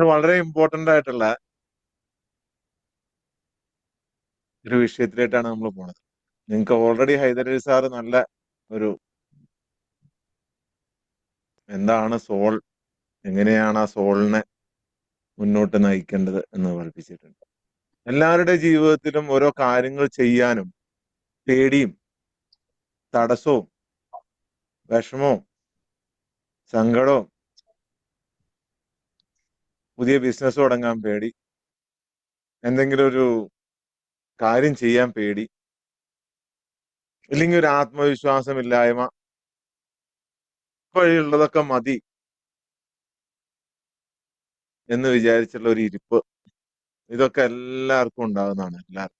ഇത് വളരെ ഇമ്പോർട്ടന്റ് ആയിട്ടുള്ള ഒരു വിഷയത്തിലേക്കാണ് നമ്മൾ പോണത്. നിങ്ങൾക്ക് ഓൾറെഡി ഹൈദരലി സാറ് നല്ല ഒരു എന്താണ് സോൾ, എങ്ങനെയാണ് ആ സോളിനെ മുന്നോട്ട് നയിക്കേണ്ടത് എന്ന് പഠിപ്പിച്ചിട്ടുണ്ട്. എല്ലാവരുടെ ജീവിതത്തിലും ഓരോ കാര്യങ്ങൾ ചെയ്യാനും പേടിയും തടസ്സവും വിഷമവും സങ്കടവും, പുതിയ ബിസിനസ് തുടങ്ങാൻ പേടി, എന്തെങ്കിലും ഒരു കാര്യം ചെയ്യാൻ പേടി, ഇല്ലെങ്കിൽ ഒരു ആത്മവിശ്വാസമില്ലായ്മ, ഇപ്പോഴുള്ളതൊക്കെ മതി എന്ന് വിചാരിച്ചുള്ള ഒരു ഇരിപ്പ്, ഇതൊക്കെ എല്ലാവർക്കും ഉണ്ടാകുന്നതാണ്. എല്ലാവർക്കും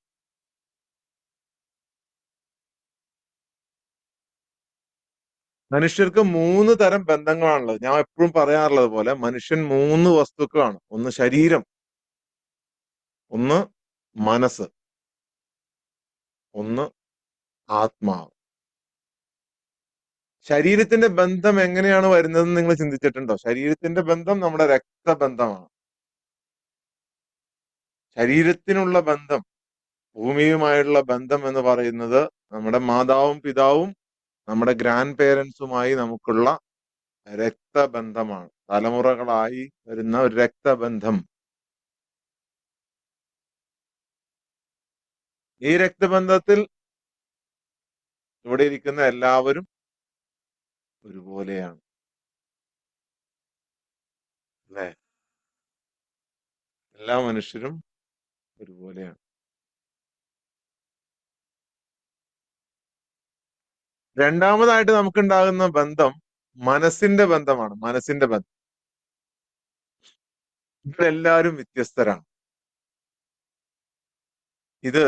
മനുഷ്യർക്ക് 3 തരം ബന്ധങ്ങളാണുള്ളത്. ഞാൻ എപ്പോഴും പറയാറുള്ളത് പോലെ മനുഷ്യൻ 3 വസ്തുക്കളാണ്. ഒന്ന് ശരീരം, ഒന്ന് മനസ്സ്, ഒന്ന് ആത്മാവ്. ശരീരത്തിന്റെ ബന്ധം എങ്ങനെയാണ് വരുന്നതെന്ന് നിങ്ങൾ ചിന്തിച്ചിട്ടുണ്ടോ? ശരീരത്തിന്റെ ബന്ധം നമ്മുടെ രക്തബന്ധമാണ്. ശരീരത്തിനുള്ള ബന്ധം, ഭൂമിയുമായുള്ള ബന്ധം എന്ന് പറയുന്നത് നമ്മുടെ മാതാവും പിതാവും നമ്മുടെ ഗ്രാൻഡ് പേരൻസുമായി നമുക്കുള്ള രക്തബന്ധമാണ്. തലമുറകളായി വരുന്ന ഒരു രക്തബന്ധം. ഈ രക്തബന്ധത്തിൽ ഇവിടെ ഇരിക്കുന്ന എല്ലാവരും ഒരുപോലെയാണ്, അല്ലെ? എല്ലാ മനുഷ്യരും ഒരുപോലെയാണ്. രണ്ടാമതായിട്ട് നമുക്കുണ്ടാകുന്ന ബന്ധം മനസ്സിന്റെ ബന്ധമാണ്. മനസ്സിന്റെ ബന്ധം. ഇവരെല്ലാവരും വ്യത്യസ്തരാണ്. ഇത്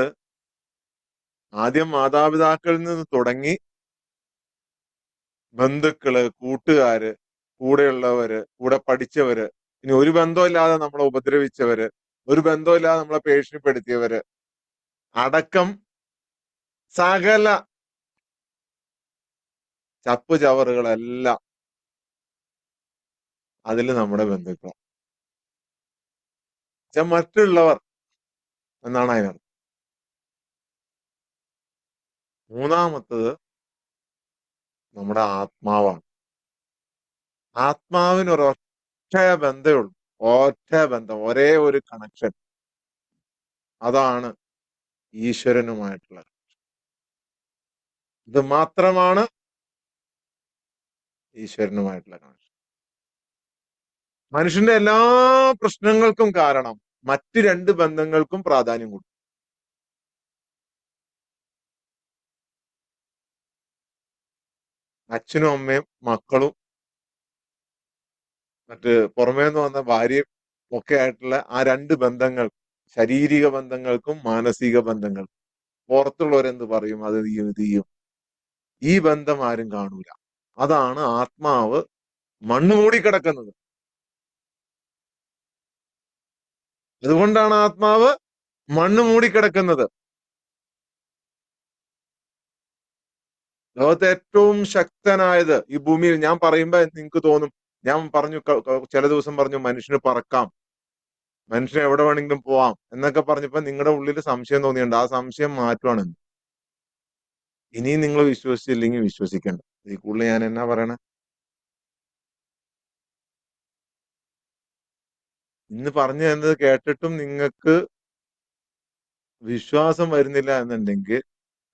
ആദ്യം മാതാപിതാക്കളിൽ നിന്ന് തുടങ്ങി ബന്ധുക്കള്, കൂട്ടുകാര്, കൂടെയുള്ളവര്, കൂടെ പഠിച്ചവര്, ഇനി ഒരു ബന്ധമില്ലാതെ നമ്മളെ ഉപദ്രവിച്ചവര്, ഒരു ബന്ധമില്ലാതെ നമ്മളെ ഭീഷണിപ്പെടുത്തിയവര് അടക്കം സകല ചപ്പ് ചവറുകളെല്ലാം അതിൽ നമ്മുടെ ബന്ധുക്കൾ. മറ്റുള്ളവർ എന്നാണ് അതിനർത്ഥം. മൂന്നാമത്തത് നമ്മുടെ ആത്മാവാണ്. ആത്മാവിന് ഒരൊറ്റ ബന്ധമേ ഉള്ളൂ. ഒറ്റ ബന്ധം, ഒരേ ഒരു കണക്ഷൻ. അതാണ് ഈശ്വരനുമായിട്ടുള്ള. ഇത് മാത്രമാണ് ഈശ്വരനുമായിട്ടുള്ള കണക്ഷൻ. മനുഷ്യന്റെ എല്ലാ പ്രശ്നങ്ങൾക്കും കാരണം മറ്റ് 2 ബന്ധങ്ങൾക്കും പ്രാധാന്യം കൊടുക്കും. അച്ഛനും അമ്മയും മക്കളും മറ്റ് പുറമേ നിന്ന് വന്ന ഭാര്യയും ഒക്കെ ആയിട്ടുള്ള ആ 2 ബന്ധങ്ങൾ, ശാരീരിക ബന്ധങ്ങൾക്കും മാനസിക ബന്ധങ്ങൾക്കും. പുറത്തുള്ളവരെന്ത് പറയും, അത് ചെയ്യും ഇത് ചെയ്യും, ഈ ബന്ധം ആരും കാണൂല. അതാണ് ആത്മാവ് മണ്ണ് മൂടിക്കിടക്കുന്നത്. അതുകൊണ്ടാണ് ആത്മാവ് മണ്ണ് മൂടിക്കിടക്കുന്നത്. ലോകത്തെ ഏറ്റവും ശക്തനായത് ഈ ഭൂമിയിൽ, ഞാൻ പറയുമ്പോ നിങ്ങൾക്ക് തോന്നും, ഞാൻ പറഞ്ഞു ചില ദിവസം പറഞ്ഞു മനുഷ്യന് പറക്കാം, മനുഷ്യന് എവിടെ വേണമെങ്കിലും പോവാം എന്നൊക്കെ പറഞ്ഞപ്പോ നിങ്ങളുടെ ഉള്ളിൽ സംശയം തോന്നിയുണ്ട്. ആ സംശയം മാറ്റുവാണ്. ഇനിയും നിങ്ങൾ വിശ്വസിച്ചില്ലെങ്കിൽ വിശ്വസിക്കണ്ട. ഈ കൂടുതൽ ഞാൻ എന്നാ പറയണേ, ഇന്ന് പറഞ്ഞു തന്നത് കേട്ടിട്ടും നിങ്ങൾക്ക് വിശ്വാസം വരുന്നില്ല എന്നുണ്ടെങ്കിൽ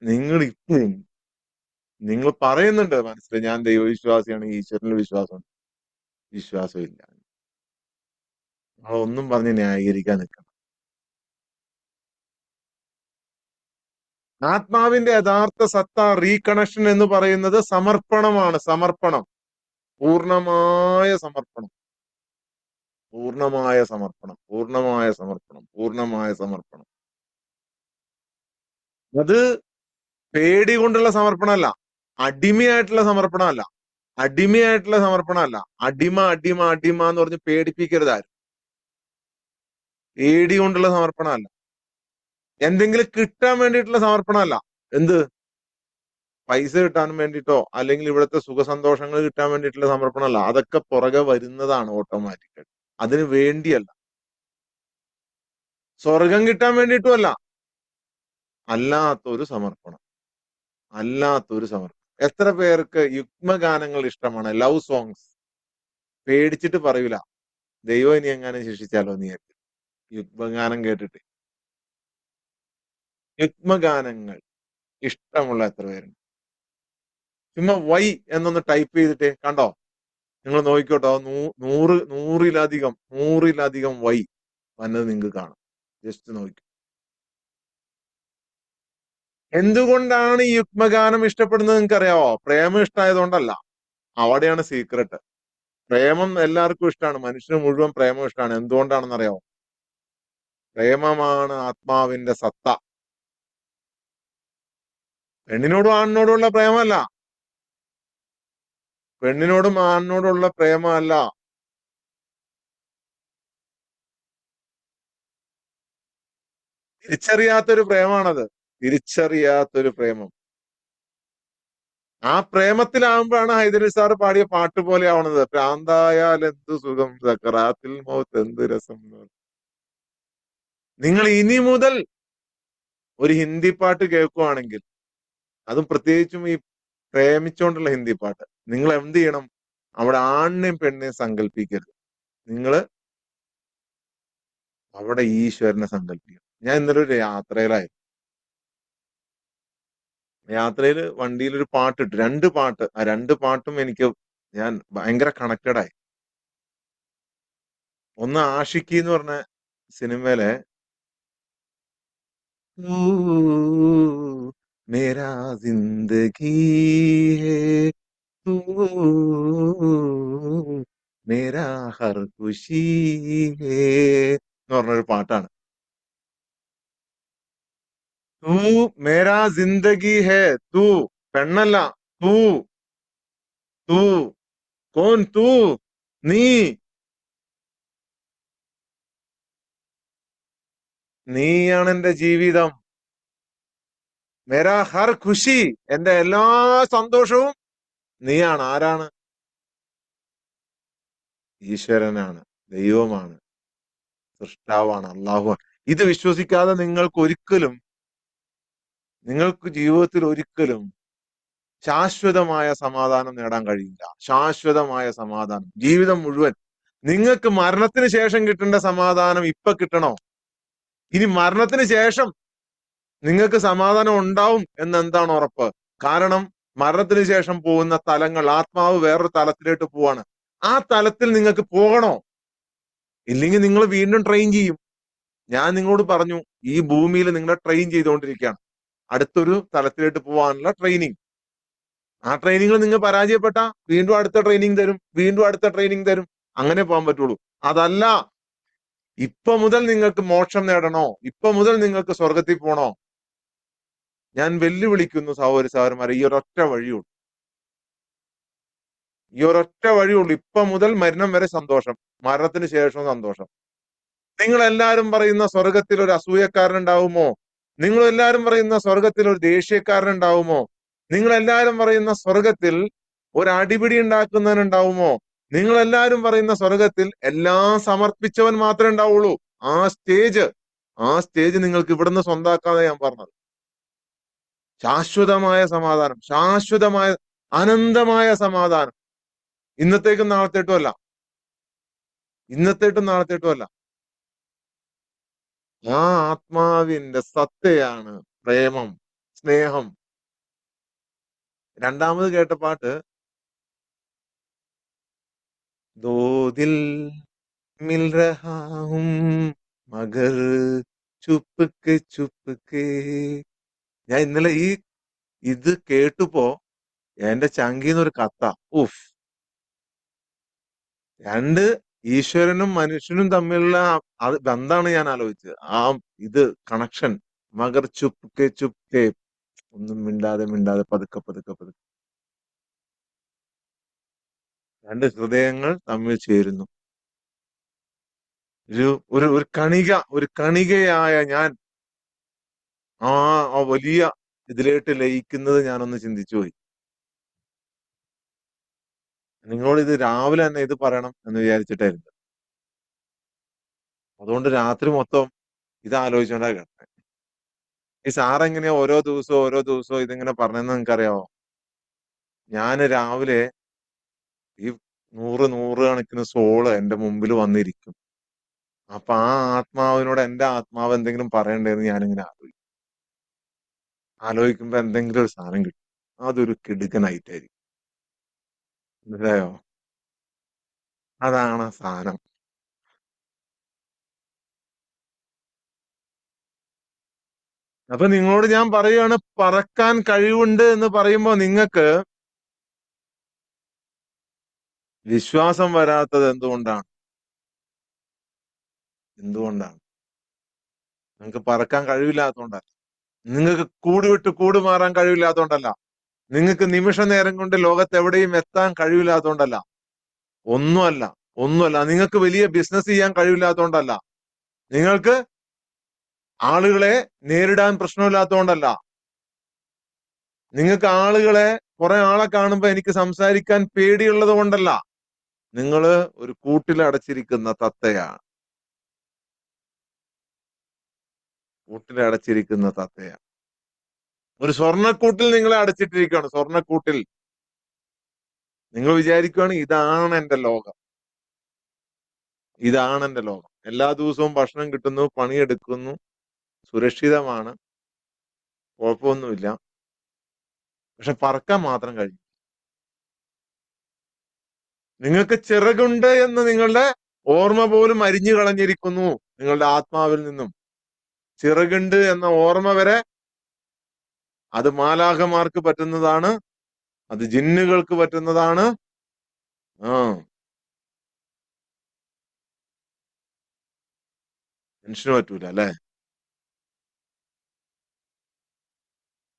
നിങ്ങൾ ഇപ്പോഴും നിങ്ങൾ പറയുന്നുണ്ട് മനസ്സിൽ, ഞാൻ ദൈവവിശ്വാസിയാണ്, ഈശ്വരനിൽ വിശ്വാസമില്ല. ഒന്നും പറഞ്ഞ് ന്യായീകരിക്കാൻ നിൽക്കണം. ആത്മാവിന്റെ യഥാർത്ഥ സത്ത റീകണക്ഷൻ എന്ന് പറയുന്നത് സമർപ്പണമാണ്. സമർപ്പണം, പൂർണ്ണമായ സമർപ്പണം, പൂർണ്ണമായ സമർപ്പണം, പൂർണ്ണമായ സമർപ്പണം, പൂർണ്ണമായ സമർപ്പണം. അത് പേടി കൊണ്ടുള്ള സമർപ്പണമല്ല, അടിമയായിട്ടുള്ള സമർപ്പണമല്ല, അടിമയായിട്ടുള്ള സമർപ്പണമല്ല. അടിമ അടിമ അടിമ എന്ന് പറഞ്ഞ് പേടിപ്പിക്കരുത് ആരും. പേടി കൊണ്ടുള്ള സമർപ്പണമല്ല. എന്തെങ്കിലും കിട്ടാൻ വേണ്ടിയിട്ടുള്ള സമർപ്പണമല്ല. എന്ത് പൈസ കിട്ടാൻ വേണ്ടിയിട്ടോ അല്ലെങ്കിൽ ഇവിടുത്തെ സുഖസന്തോഷങ്ങൾ കിട്ടാൻ വേണ്ടിയിട്ടുള്ള സമർപ്പണമല്ല. അതൊക്കെ പുറകെ വരുന്നതാണ് ഓട്ടോമാറ്റിക്കായിട്ട്. അതിന് വേണ്ടിയല്ല, സ്വർഗം കിട്ടാൻ വേണ്ടിയിട്ടുമല്ല. അല്ലാത്തൊരു സമർപ്പണം, അല്ലാത്തൊരു സമർപ്പണം. എത്ര പേർക്ക് യുഗ്മഗാനങ്ങൾ ഇഷ്ടമാണ്, ലവ് സോങ്സ്. പേടിച്ചിട്ട് പറയൂല, ദൈവം ഇനി എങ്ങാനും ശിക്ഷിച്ചാലോ നീ. യുഗ്മഗാനം കേട്ടിട്ട്, യുഗ്മഗാനങ്ങൾ ഇഷ്ടമുള്ള എത്ര പേരുണ്ട്? ചുമ്മാ വൈ എന്നൊന്ന് ടൈപ്പ് ചെയ്തിട്ട് കണ്ടോ, നിങ്ങൾ നോക്കിക്കോട്ടോ, നൂറിലധികം വൈ വന്നത് നിങ്ങൾക്ക് കാണാം. ജസ്റ്റ് നോക്കി. എന്തുകൊണ്ടാണ് ഈ യുഗ്മഗാനം ഇഷ്ടപ്പെടുന്നത് നിങ്ങൾക്ക് അറിയാവോ? പ്രേമം ഇഷ്ടമായതുകൊണ്ടല്ല. അവിടെയാണ് സീക്രട്ട്. പ്രേമം എല്ലാവർക്കും ഇഷ്ടമാണ്, മനുഷ്യന് മുഴുവൻ പ്രേമം ഇഷ്ടമാണ്. എന്തുകൊണ്ടാണെന്ന് അറിയാവോ? പ്രേമമാണ് ആത്മാവിന്റെ സത്ത. പെണ്ണിനോടും ആണിനോടുള്ള പ്രേമല്ല, പെണ്ണിനോടും ആണിനോടുള്ള പ്രേമമല്ല. തിരിച്ചറിയാത്തൊരു പ്രേമാണത്, തിരിച്ചറിയാത്തൊരു പ്രേമം. ആ പ്രേമത്തിലാവുമ്പോഴാണ് ഹൈദരലി സാറ് പാടിയ പാട്ട് പോലെ ആവണത്. ഭ്രാന്തായാൽ എന്ത് സുഖം, സക്കറാത്തിൽ മൗത്ത് എന്ത് രസം എന്ന് പറയും. നിങ്ങൾ ഇനി മുതൽ ഒരു ഹിന്ദി പാട്ട് കേൾക്കുവാണെങ്കിൽ, അതും പ്രത്യേകിച്ചും ഈ പ്രേമിച്ചുകൊണ്ടുള്ള ഹിന്ദി പാട്ട്, നിങ്ങൾ എന്ത് ചെയ്യണം? അവിടെ ആണിനെയും പെണ്ണിനെയും സങ്കല്പിക്കരുത്. നിങ്ങള് അവിടെ ഈശ്വരനെ സങ്കല്പിക്കണം. ഞാൻ ഇന്നലെ ഒരു യാത്രയിലായി. യാത്രയിൽ വണ്ടിയിൽ ഒരു പാട്ടിട്ട്, രണ്ട് പാട്ട്, ആ രണ്ട് പാട്ടും ഞാൻ ഭയങ്കര കണക്റ്റഡ് ആയി. ഒന്ന് ആഷിക്കി എന്ന് പറഞ്ഞ സിനിമയിലെ "തൂ മേരാ ജിന്ദഗി ഹേ, തൂ മേരാ ഹർ ഖുശി ഹേ" എന്ന് പറഞ്ഞൊരു പാട്ടാണ്. തൂ മേരാ ജിന്ദഗി ഹേ, തൂ പെണ്ണല്ല, തൂ തൂ കോൻ തൂ, നീ നീയാണ് എന്റെ ജീവിതം. മേരാ ഹർ ഖുഷി, എന്റെ എല്ലാ സന്തോഷവും നീയാണ്. ആരാണ്? ഈശ്വരനാണ്, ദൈവമാണ്, സൃഷ്ടാവാണ്, അള്ളാഹുവാണ്. ഇത് വിശ്വസിക്കാതെ നിങ്ങൾക്ക് ജീവിതത്തിൽ ഒരിക്കലും ശാശ്വതമായ സമാധാനം നേടാൻ കഴിയില്ല. ശാശ്വതമായ സമാധാനം ജീവിതം മുഴുവൻ. നിങ്ങൾക്ക് മരണത്തിന് ശേഷം കിട്ടേണ്ട സമാധാനം ഇപ്പൊ കിട്ടണോ? ഇനി മരണത്തിന് ശേഷം നിങ്ങൾക്ക് സമാധാനം ഉണ്ടാവും എന്നെന്താണ് ഉറപ്പ്? കാരണം മരണത്തിന് ശേഷം പോകുന്ന തലങ്ങൾ, ആത്മാവ് വേറൊരു തലത്തിലേക്ക് പോവാണ്. ആ തലത്തിൽ നിങ്ങൾക്ക് പോകണോ? ഇല്ലെങ്കിൽ നിങ്ങൾ വീണ്ടും ട്രെയിൻ ചെയ്യും. ഞാൻ നിങ്ങളോട് പറഞ്ഞു, ഈ ഭൂമിയിൽ നിങ്ങളെ ട്രെയിൻ ചെയ്തുകൊണ്ടിരിക്കുകയാണ്. അടുത്തൊരു തലത്തിലേക്ക് പോകാനുള്ള ട്രെയിനിങ്. ആ ട്രെയിനിങ്ങിൽ നിങ്ങൾ പരാജയപ്പെട്ട വീണ്ടും അടുത്ത ട്രെയിനിങ് തരും, വീണ്ടും അടുത്ത ട്രെയിനിങ് തരും. അങ്ങനെ പോകാൻ പറ്റുള്ളൂ. അതല്ല, ഇപ്പൊ മുതൽ നിങ്ങൾക്ക് മോക്ഷം നേടണോ, ഇപ്പൊ മുതൽ നിങ്ങൾക്ക് സ്വർഗത്തിൽ പോണോ, ഞാൻ വെല്ലുവിളിക്കുന്നു സഹോദരി സഹോദരന്മാരെ, ഈ ഒരൊറ്റ വഴിയുള്ളൂ. ഈ ഒരൊറ്റ വഴിയുള്ളൂ. ഇപ്പൊ മുതൽ മരണം വരെ സന്തോഷം, മരണത്തിന് ശേഷം സന്തോഷം. നിങ്ങൾ എല്ലാവരും പറയുന്ന സ്വർഗത്തിൽ ഒരു അസൂയക്കാരൻ ഉണ്ടാവുമോ? നിങ്ങൾ എല്ലാവരും പറയുന്ന സ്വർഗത്തിൽ ഒരു ദേഷ്യക്കാരൻ ഉണ്ടാവുമോ? നിങ്ങൾ എല്ലാവരും പറയുന്ന സ്വർഗത്തിൽ ഒരു അടിപിടി ഉണ്ടാക്കുന്നവനുണ്ടാവുമോ? നിങ്ങൾ എല്ലാവരും പറയുന്ന സ്വർഗത്തിൽ എല്ലാം സമർപ്പിച്ചവൻ മാത്രമേ ഉണ്ടാവുള്ളൂ. ആ സ്റ്റേജ് നിങ്ങൾക്ക് ഇവിടുന്ന് സ്വന്താക്കാതെ ഞാൻ പറഞ്ഞത്. ശാശ്വതമായ സമാധാനം, ശാശ്വതമായ അനന്തമായ സമാധാനം. ഇന്നത്തേക്കും നാളത്തേട്ടും അല്ല, ഇന്നത്തേട്ടും നാളത്തേട്ടും അല്ല. ആ ആത്മാവിന്റെ സത്തയാണ് പ്രേമം, സ്നേഹം. രണ്ടാമത് കേട്ട പാട്ട്, ദോ ദിൽ മിൽ രഹാ ഹും മഗർ ചുപ്കെ ചുപ്കെ. ഞാൻ ഇന്നലെ ഇത് കേട്ടുപ്പോ എന്റെ ചങ്കീന്നൊരു കത്ത. ഉഫ്. രണ്ട് ഈശ്വരനും മനുഷ്യനും തമ്മിലുള്ള അത് ബന്ധാണ് ഞാൻ ആലോചിച്ചത്. ഇത് കണക്ഷൻ. മഗർ ചുപ്കെ ചുപ്കെ, ഒന്നും മിണ്ടാതെ മിണ്ടാതെ പതുക്കെ പതുക്കെ പതുക്കെ രണ്ട് ഹൃദയങ്ങൾ തമ്മിൽ ചേരുന്നു. ഒരു കണികയായ ഞാൻ ആ ആ വലിയ ഇതിലേക്ക് ലയിക്കുന്നത് ഞാനൊന്ന് ചിന്തിച്ചു പോയി. നിങ്ങളോട് ഇത് രാവിലെ തന്നെ ഇത് പറയണം എന്ന് വിചാരിച്ചിട്ടായിരുന്നു. അതുകൊണ്ട് രാത്രി മൊത്തം ഇത് ആലോചിച്ചോണ്ടാ കിടന്നെ. ഈ സാറെങ്ങനെയാ ഓരോ ദിവസവും ഇതിങ്ങനെ പറഞ്ഞെന്ന് നിങ്ങൾക്കറിയാവോ? ഞാന് രാവിലെ ഈ നൂറ് കണക്കിന് സോള് എന്റെ മുമ്പിൽ വന്നിരിക്കും. അപ്പൊ ആ ആത്മാവിനോട് എന്റെ ആത്മാവ് എന്തെങ്കിലും പറയണ്ടേന്ന് ഞാനിങ്ങനെ ആലോചിക്കുമ്പോ എന്തെങ്കിലും ഒരു സാധനം കിട്ടും. അതൊരു കിടുക്കനായിട്ടായിരിക്കും. മനസ്സിലായോ? അതാണ് ആ സാധനം. അപ്പൊ നിങ്ങളോട് ഞാൻ പറയുകയാണ്, പറക്കാൻ കഴിവുണ്ട് എന്ന് പറയുമ്പോ നിങ്ങൾക്ക് വിശ്വാസം വരാത്തത് എന്തുകൊണ്ടാണ്? എന്തുകൊണ്ടാണ്? നിങ്ങൾക്ക് പറക്കാൻ കഴിവില്ലാത്തതുകൊണ്ടല്ല. നിങ്ങൾക്ക് കൂട് വിട്ട് കൂട് മാറാൻ കഴിവില്ലാത്തതുകൊണ്ടല്ല. നിങ്ങൾക്ക് നിമിഷ നേരം കൊണ്ട് ലോകത്ത് എവിടെയും എത്താൻ കഴിവില്ലാത്തതുകൊണ്ടല്ല. ഒന്നുമല്ല. ഒന്നുമല്ല. നിങ്ങൾക്ക് വലിയ ബിസിനസ് ചെയ്യാൻ കഴിവില്ലാത്തതുകൊണ്ടല്ല. നിങ്ങൾക്ക് ആളുകളെ നേരിടാൻ പ്രശ്നമില്ലാത്തതുകൊണ്ടല്ല. നിങ്ങൾക്ക് ആളുകളെ കുറെ ആളെ കാണുമ്പോ എനിക്ക് സംസാരിക്കാൻ പേടിയുള്ളത് കൊണ്ടല്ല. നിങ്ങള് ഒരു കൂട്ടിൽ അടച്ചിരിക്കുന്ന തത്തയാണ്. കൂട്ടിൽ അടച്ചിരിക്കുന്ന തത്തയാണ്. ഒരു സ്വർണ്ണക്കൂട്ടിൽ നിങ്ങളെ അടച്ചിട്ടിരിക്കുകയാണ്. സ്വർണ്ണക്കൂട്ടിൽ നിങ്ങൾ വിചാരിക്കുകയാണ് ഇതാണ് എന്റെ ലോകം, ഇതാണ് എന്റെ ലോകം. എല്ലാ ദിവസവും ഭക്ഷണം കിട്ടുന്നു, പണിയെടുക്കുന്നു, സുരക്ഷിതമാണ്, കുഴപ്പമൊന്നുമില്ല. പക്ഷെ പറക്കാൻ മാത്രം കഴിയും. നിങ്ങൾക്ക് ചിറകുണ്ട് എന്ന് നിങ്ങളുടെ ഓർമ്മ പോലും അരിഞ്ഞു കളഞ്ഞിരിക്കുന്നു നിങ്ങളുടെ ആത്മാവിൽ നിന്നും. ചിറകുണ്ട് എന്ന ഓർമ്മ വരെ അത് മാലാഖമാർക്ക് പറ്റുന്നതാണ്, അത് ജിന്നുകൾക്ക് പറ്റുന്നതാണ്. ആ, മനുഷ്യന് പറ്റൂല അല്ലെ?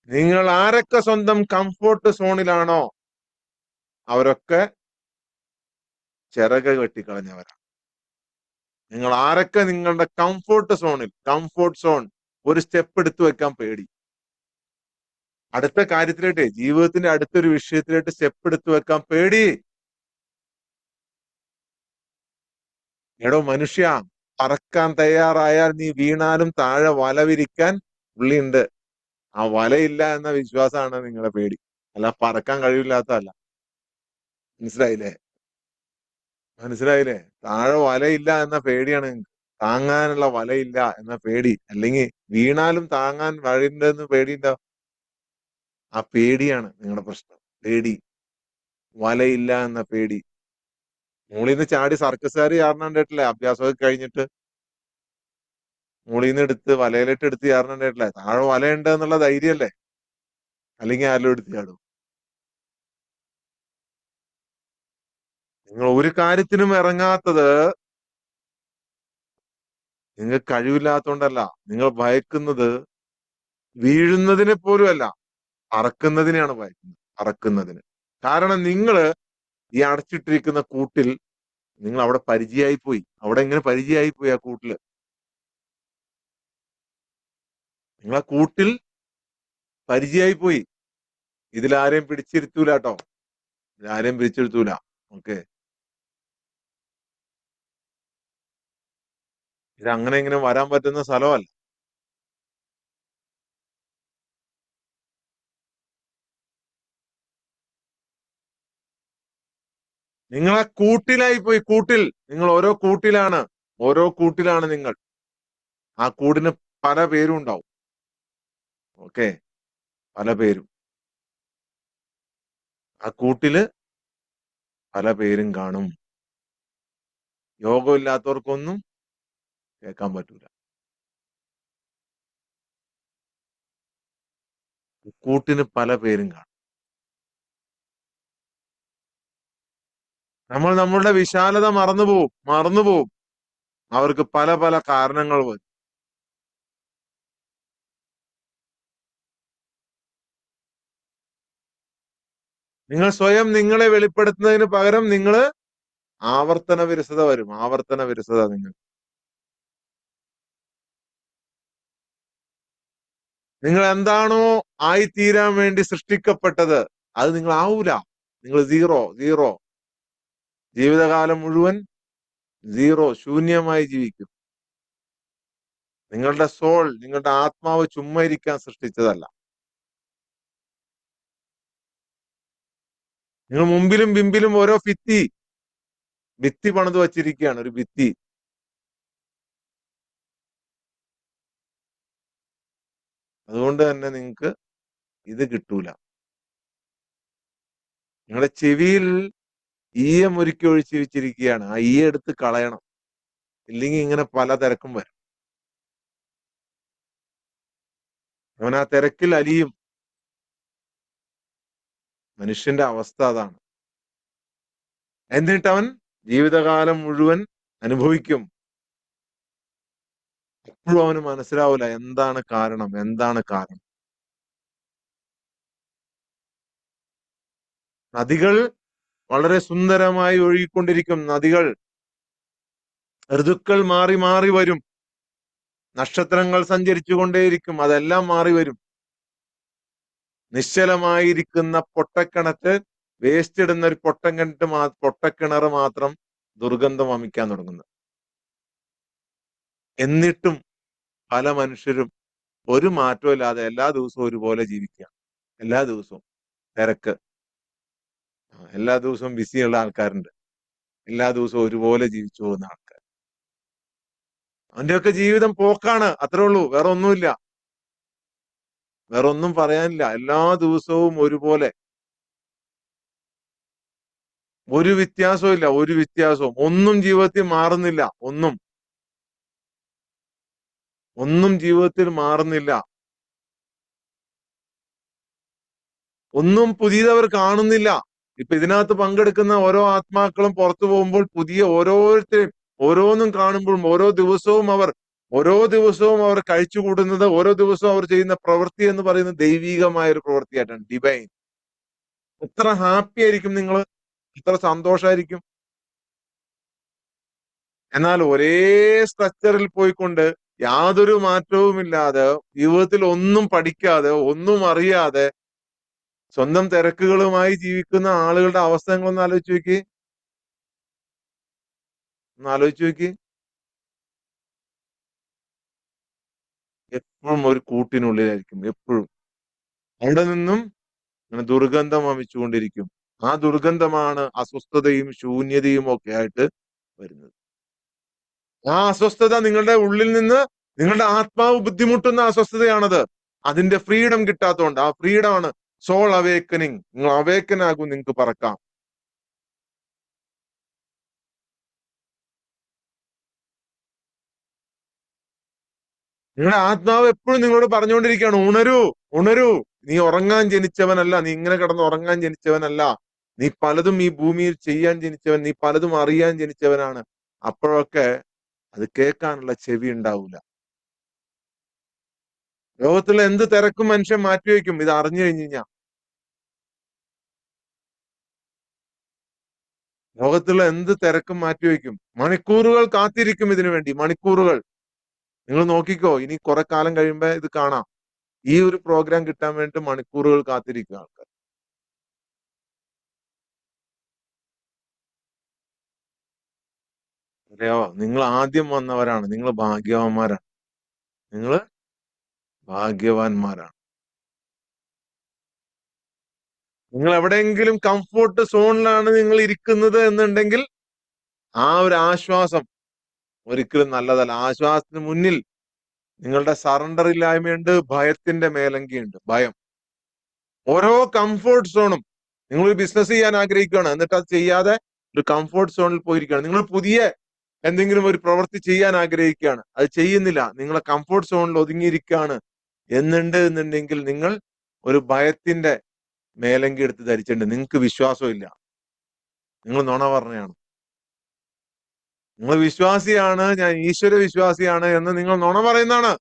നിങ്ങൾ ആരൊക്കെ സ്വന്തം കംഫോർട്ട് സോണിലാണോ അവരൊക്കെ ചിറക് വെട്ടിക്കളഞ്ഞവരാണ്. നിങ്ങൾ ആരൊക്കെ നിങ്ങളുടെ കംഫോർട്ട് സോൺ ഒരു സ്റ്റെപ്പ് എടുത്തു വെക്കാൻ പേടി, അടുത്ത കാര്യത്തിലേട്ട്, ജീവിതത്തിന്റെ അടുത്തൊരു വിഷയത്തിലേട്ട് സ്റ്റെപ്പ് എടുത്തു വെക്കാൻ പേടി. എടോ മനുഷ്യ, പറക്കാൻ തയ്യാറായാൽ നീ വീണാലും താഴെ വല വിരിക്കാൻ പുള്ളിയുണ്ട്. ആ വലയില്ല എന്ന വിശ്വാസമാണ് നിങ്ങളുടെ പേടി, അല്ല പറക്കാൻ കഴിവില്ലാത്തതല്ല. മനസ്സിലായില്ലേ? മനസ്സിലായില്ലേ? താഴെ വലയില്ല എന്ന പേടിയാണ് നിങ്ങക്ക്. താങ്ങാനുള്ള വലയില്ല എന്ന പേടി. അല്ലെങ്കിൽ വീണാലും താങ്ങാൻ വഴിയുണ്ടെന്ന് പേടിയുണ്ടോ? ആ പേടിയാണ് നിങ്ങളുടെ പ്രശ്നം. പേടി, വലയില്ല എന്ന പേടി. മുകളിൽ നിന്ന് ചാടി സർക്കസുകാർ ചാടണ കണ്ടിട്ടില്ലേ? അഭ്യാസമൊക്കെ കഴിഞ്ഞിട്ട് മുകളിൽ നിന്ന് എടുത്ത് വലയിലിട്ട് എടുത്ത് ചാടണ കണ്ടിട്ടില്ലേ? താഴെ വലയുണ്ട് എന്നുള്ള ധൈര്യമല്ലേ? അല്ലെങ്കിൽ ആരെങ്കിലും എടുത്ത് ചാടും. നിങ്ങൾ ഒരു കാര്യത്തിനും ഇറങ്ങാത്തത് നിങ്ങൾക്ക് കഴിവില്ലാത്തോണ്ടല്ല. നിങ്ങൾ ഭയക്കുന്നത് വീഴുന്നതിനെ പോലും അല്ല, പറക്കുന്നതിനെയാണ് ഭയക്കുന്നത്. പറക്കുന്നതിന്. കാരണം നിങ്ങള് ഈ അടച്ചിട്ടിരിക്കുന്ന കൂട്ടിൽ നിങ്ങൾ അവിടെ പരിചയമായി പോയി. അവിടെ എങ്ങനെ പരിചയമായി പോയി? ആ കൂട്ടില് നിങ്ങൾ ആ കൂട്ടിൽ പരിചയമായി പോയി. ഇതിലാരെയും പിടിച്ചിരുത്തൂല കേട്ടോ. ഇതിലാരെയും പിടിച്ചിരുത്തൂല. ഓക്കെ, ഇത് അങ്ങനെ ഇങ്ങനെ വരാൻ പറ്റുന്ന സ്ഥലമല്ല. നിങ്ങളെ കൂട്ടിലായി പോയി. കൂട്ടിൽ നിങ്ങൾ ഓരോ കൂട്ടിലാണ്, ഓരോ കൂട്ടിലാണ് നിങ്ങൾ. ആ കൂടിന് പല പേരും ഉണ്ടാവും. ഓക്കെ, പല പേരും. ആ കൂട്ടില് പല പേരും കാണും. യോഗമില്ലാത്തവർക്കൊന്നും കേൾക്കാൻ പറ്റൂല. കൂട്ടിന് പല പേരും കാണും. നമ്മൾ നമ്മളുടെ വിശാലത മറന്നുപോവും. അവർക്ക് പല പല കാരണങ്ങൾ വരും. നിങ്ങൾ സ്വയം നിങ്ങളെ വെളിപ്പെടുത്തുന്നതിന് പകരം നിങ്ങൾ ആവർത്തന വിരസത വരും. ആവർത്തന വിരസത. നിങ്ങൾ എന്താണോ ആയിത്തീരാൻ വേണ്ടി സൃഷ്ടിക്കപ്പെട്ടത് അത് നിങ്ങൾ ആവൂല. നിങ്ങൾ സീറോ. ജീവിതകാലം മുഴുവൻ സീറോ, ശൂന്യമായി ജീവിക്കും. നിങ്ങളുടെ സോൾ, നിങ്ങളുടെ ആത്മാവ് ചുമ്മാ ഇരിക്കാൻ സൃഷ്ടിച്ചതല്ല. നിങ്ങൾ മുമ്പിലും പിമ്പിലും ഓരോ ഭിത്തി പണിത് വച്ചിരിക്കുകയാണ്, ഒരു ഭിത്തി. അതുകൊണ്ട് തന്നെ നിങ്ങൾക്ക് ഇത് കിട്ടൂല. നിങ്ങളുടെ ചെവിയിൽ ഈയം ഒരുക്കി ഒഴിച്ചു വെച്ചിരിക്കുകയാണ്. ആ ഈയ എടുത്ത് കളയണം, ഇല്ലെങ്കിൽ ഇങ്ങനെ പല തിരക്കും വരും. അവൻ ആ തിരക്കിൽ അലിയും. മനുഷ്യന്റെ അവസ്ഥ അതാണ്. എന്നിട്ട് അവൻ ജീവിതകാലം മുഴുവൻ അനുഭവിക്കും. എപ്പോഴും അവന് മനസ്സിലാവൂല എന്താണ് കാരണം. നദികൾ വളരെ സുന്ദരമായി ഒഴുകിക്കൊണ്ടിരിക്കും. നദികൾ, ഋതുക്കൾ മാറി മാറി വരും. നക്ഷത്രങ്ങൾ സഞ്ചരിച്ചു കൊണ്ടേയിരിക്കും. അതെല്ലാം മാറി വരും. നിശ്ചലമായിരിക്കുന്ന പൊട്ടക്കിണറ്റ്, വേസ്റ്റ് ഇടുന്ന ഒരു പൊട്ടക്കിണർ മാത്രം ദുർഗന്ധം വമിക്കാൻ തുടങ്ങുന്നു. എന്നിട്ടും പല മനുഷ്യരും ഒരു മാറ്റവും ഇല്ലാതെ എല്ലാ ദിവസവും ഒരുപോലെ ജീവിക്കുക. എല്ലാ ദിവസവും തിരക്ക്, എല്ലാ ദിവസവും ബിസിയുള്ള ആൾക്കാരുണ്ട്. എല്ലാ ദിവസവും ഒരുപോലെ ജീവിച്ചു പോകുന്ന ആൾക്കാർ. അവന്റെയൊക്കെ ജീവിതം പോക്കാണ്. അത്രേ ഉള്ളൂ, വേറെ ഒന്നുമില്ല. വേറെ ഒന്നും പറയാനില്ല. എല്ലാ ദിവസവും ഒരുപോലെ, ഒരു വ്യത്യാസവും ഇല്ല. ഒരു വ്യത്യാസവും, ഒന്നും ജീവിതത്തിൽ മാറുന്നില്ല. ഒന്നും ജീവിതത്തിൽ മാറുന്നില്ല. ഒന്നും പുതിയത് അവർ കാണുന്നില്ല. ഇപ്പൊ ഇതിനകത്ത് പങ്കെടുക്കുന്ന ഓരോ ആത്മാക്കളും പുറത്തു പോകുമ്പോൾ പുതിയ ഓരോരുത്തരും ഓരോന്നും കാണുമ്പോഴും ഓരോ ദിവസവും അവർ കഴിച്ചുകൂടുന്നത്, ഓരോ ദിവസവും അവർ ചെയ്യുന്ന പ്രവൃത്തി എന്ന് പറയുന്നത് ദൈവികമായ ഒരു പ്രവൃത്തിയായിട്ടാണ്, ഡിവൈൻ. എത്ര ഹാപ്പി ആയിരിക്കും നിങ്ങൾ, എത്ര സന്തോഷമായിരിക്കും. എന്നാൽ ഒരേ സ്ട്രക്ചറിൽ പോയിക്കൊണ്ട് യാതൊരു മാറ്റവുമില്ലാതെ, ജീവിതത്തിൽ ഒന്നും പഠിക്കാതെ, ഒന്നും അറിയാതെ, സ്വന്തം തിരക്കുകളുമായി ജീവിക്കുന്ന ആളുകളുടെ അവസ്ഥ നിങ്ങളൊന്ന് ആലോചിച്ച് നോക്കി. എപ്പോഴും ഒരു കൂട്ടിനുള്ളിലായിരിക്കും. എപ്പോഴും അവിടെ നിന്നും ഇങ്ങനെ ദുർഗന്ധം വമിച്ചുകൊണ്ടിരിക്കും. ആ ദുർഗന്ധമാണ് അസ്വസ്ഥതയും ശൂന്യതയും ഒക്കെ ആയിട്ട് വരുന്നത്. ആ അസ്വസ്ഥത നിങ്ങളുടെ ഉള്ളിൽ നിന്ന്, നിങ്ങളുടെ ആത്മാവ് ബുദ്ധിമുട്ടുന്ന അസ്വസ്ഥതയാണത്. അതിന്റെ ഫ്രീഡം കിട്ടാത്തതുകൊണ്ട്. ആ ഫ്രീഡം ആണ് സോൾ അവേക്കനിങ്. നിങ്ങൾ അവേക്കൻ ആകും, നിങ്ങൾക്ക് പറക്കാം. നിങ്ങളുടെ ആത്മാവ് എപ്പോഴും നിങ്ങളോട് പറഞ്ഞുകൊണ്ടിരിക്കുകയാണ്, ഉണരൂ. നീ ഉറങ്ങാൻ ജനിച്ചവനല്ല, നീ ഇങ്ങനെ കിടന്ന് ഉറങ്ങാൻ ജനിച്ചവനല്ല. നീ പലതും ഈ ഭൂമിയിൽ ചെയ്യാൻ ജനിച്ചവൻ, നീ പലതും അറിയാൻ ജനിച്ചവനാണ്. അപ്പോഴൊക്കെ അത് കേൾക്കാനുള്ള ചെവി ഉണ്ടാവൂല. ലോകത്തുള്ള എന്ത് തിരക്കും മനുഷ്യൻ മാറ്റിവെക്കും ഇത് അറിഞ്ഞു കഴിഞ്ഞാൽ. ലോകത്തുള്ള എന്ത് തിരക്കും മാറ്റിവെക്കും. മണിക്കൂറുകൾ കാത്തിരിക്കും ഇതിനു വേണ്ടി, മണിക്കൂറുകൾ. നിങ്ങൾ നോക്കിക്കോ, ഇനി കുറെ കാലം കഴിയുമ്പോ ഇത് കാണാം. ഈ ഒരു പ്രോഗ്രാം കിട്ടാൻ വേണ്ടി മണിക്കൂറുകൾ കാത്തിരിക്കുക ആൾക്കാർ. അറിയാവോ, നിങ്ങൾ ആദ്യം വന്നവരാണ്. നിങ്ങൾ ഭാഗ്യവാന്മാരാണ്. നിങ്ങൾ ഭാഗ്യവാന്മാരാണ്. നിങ്ങൾ എവിടെയെങ്കിലും കംഫോർട്ട് സോണിലാണ് നിങ്ങൾ ഇരിക്കുന്നത് എന്നുണ്ടെങ്കിൽ ആ ഒരു ആശ്വാസം ഒരിക്കലും നല്ലതല്ല. ആശ്വാസത്തിന് മുന്നിൽ നിങ്ങളുടെ സറണ്ടർ ഇല്ലായ്മയുണ്ട്, ഭയത്തിന്റെ മേലങ്കിയുണ്ട്. ഭയം. ഓരോ കംഫോർട്ട് സോണും, നിങ്ങൾ ഒരു ബിസിനസ് ചെയ്യാൻ ആഗ്രഹിക്കുകയാണ്, എന്നിട്ട് അത് ചെയ്യാതെ ഒരു കംഫോർട്ട് സോണിൽ പോയിരിക്കുകയാണ്. നിങ്ങൾ പുതിയ എന്തെങ്കിലും ഒരു പ്രവൃത്തി ചെയ്യാൻ ആഗ്രഹിക്കുകയാണ്, അത് ചെയ്യുന്നില്ല, നിങ്ങളെ കംഫോർട്ട് സോണിൽ ഒതുങ്ങിയിരിക്കുകയാണ് എന്നുണ്ടെങ്കിൽ നിങ്ങൾ ഒരു ഭയത്തിന്റെ മേലങ്കി എടുത്ത് ധരിച്ചിട്ടുണ്ട്. നിങ്ങൾക്ക് വിശ്വാസമില്ല, നിങ്ങൾ നുണ പറഞ്ഞാണ്. നിങ്ങൾ വിശ്വാസിയാണ്, ഞാൻ ഈശ്വര വിശ്വാസിയാണ് എന്ന് നിങ്ങൾ നുണ പറയുന്നതാണ്.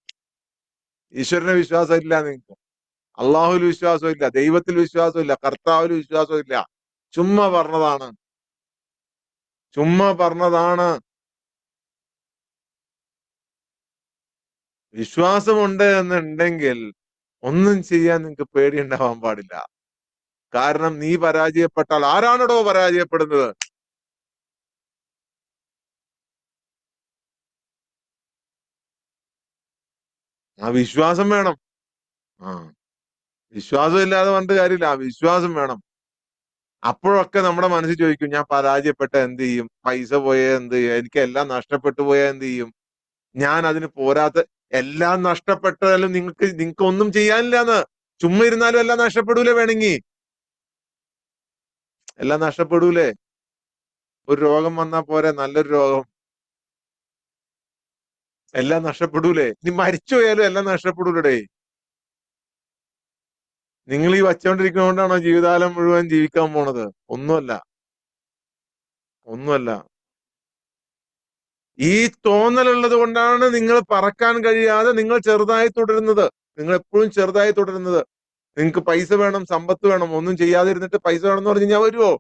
ഈശ്വരനെ വിശ്വാസമില്ല നിങ്ങൾക്ക്, അള്ളാഹുവിൽ വിശ്വാസമില്ല, ദൈവത്തിൽ വിശ്വാസമില്ല, കർത്താവിൽ വിശ്വാസമില്ല. ചുമ്മാ പറഞ്ഞതാണ്. വിശ്വാസമുണ്ട് എന്നുണ്ടെങ്കിൽ ഒന്നും ചെയ്യാൻ നിങ്ങൾക്ക് പേടിയുണ്ടാവാൻ പാടില്ല. കാരണം നീ പരാജയപ്പെട്ടാൽ ആരാണോ പരാജയപ്പെടുന്നത്? ആ വിശ്വാസം വേണം. ആ വിശ്വാസം ഇല്ലാതെ പറഞ്ഞിട്ട് കാര്യമില്ല, ആ വിശ്വാസം വേണം. അപ്പോഴൊക്കെ നമ്മുടെ മനസ്സിൽ ചോദിക്കും, ഞാൻ പരാജയപ്പെട്ട എന്ത് ചെയ്യും, പൈസ പോയാൽ എന്ത് ചെയ്യും, എനിക്ക് എല്ലാം നഷ്ടപ്പെട്ടു പോയാൽ എന്ത് ചെയ്യും, ഞാൻ അതിന് പോരാത്ത, എല്ലാം നഷ്ടപ്പെട്ടാലും നിങ്ങൾക്ക് ഒന്നും ചെയ്യാനില്ലാന്ന്. ചുമ്മാ ഇരുന്നാലും എല്ലാം നഷ്ടപ്പെടൂലേ? വേണമെങ്കിൽ എല്ലാം നഷ്ടപ്പെടൂലേ? ഒരു രോഗം വന്നാ പോരെ, നല്ലൊരു രോഗം, എല്ലാം നഷ്ടപ്പെടൂലേ? നീ മരിച്ചു പോയാലും എല്ലാം നഷ്ടപ്പെടൂലേ? നിങ്ങൾ ഈ വച്ചോണ്ടിരിക്കുന്നതുകൊണ്ടാണോ ജീവിതകാലം മുഴുവൻ ജീവിക്കാൻ പോണത്? ഒന്നുമല്ല, ഒന്നുമല്ല. ഈ തോന്നലുള്ളത് കൊണ്ടാണ് നിങ്ങൾ പറക്കാൻ കഴിയാതെ നിങ്ങൾ ചെറുതായി തുടരുന്നത്. നിങ്ങൾ എപ്പോഴും ചെറുതായി തുടരുന്നത്. നിങ്ങൾക്ക് പൈസ വേണം, സമ്പത്ത് വേണം, ഒന്നും ചെയ്യാതിരുന്നിട്ട് പൈസ വേണം എന്ന് പറഞ്ഞു കഴിഞ്ഞാൽ വരുമോ?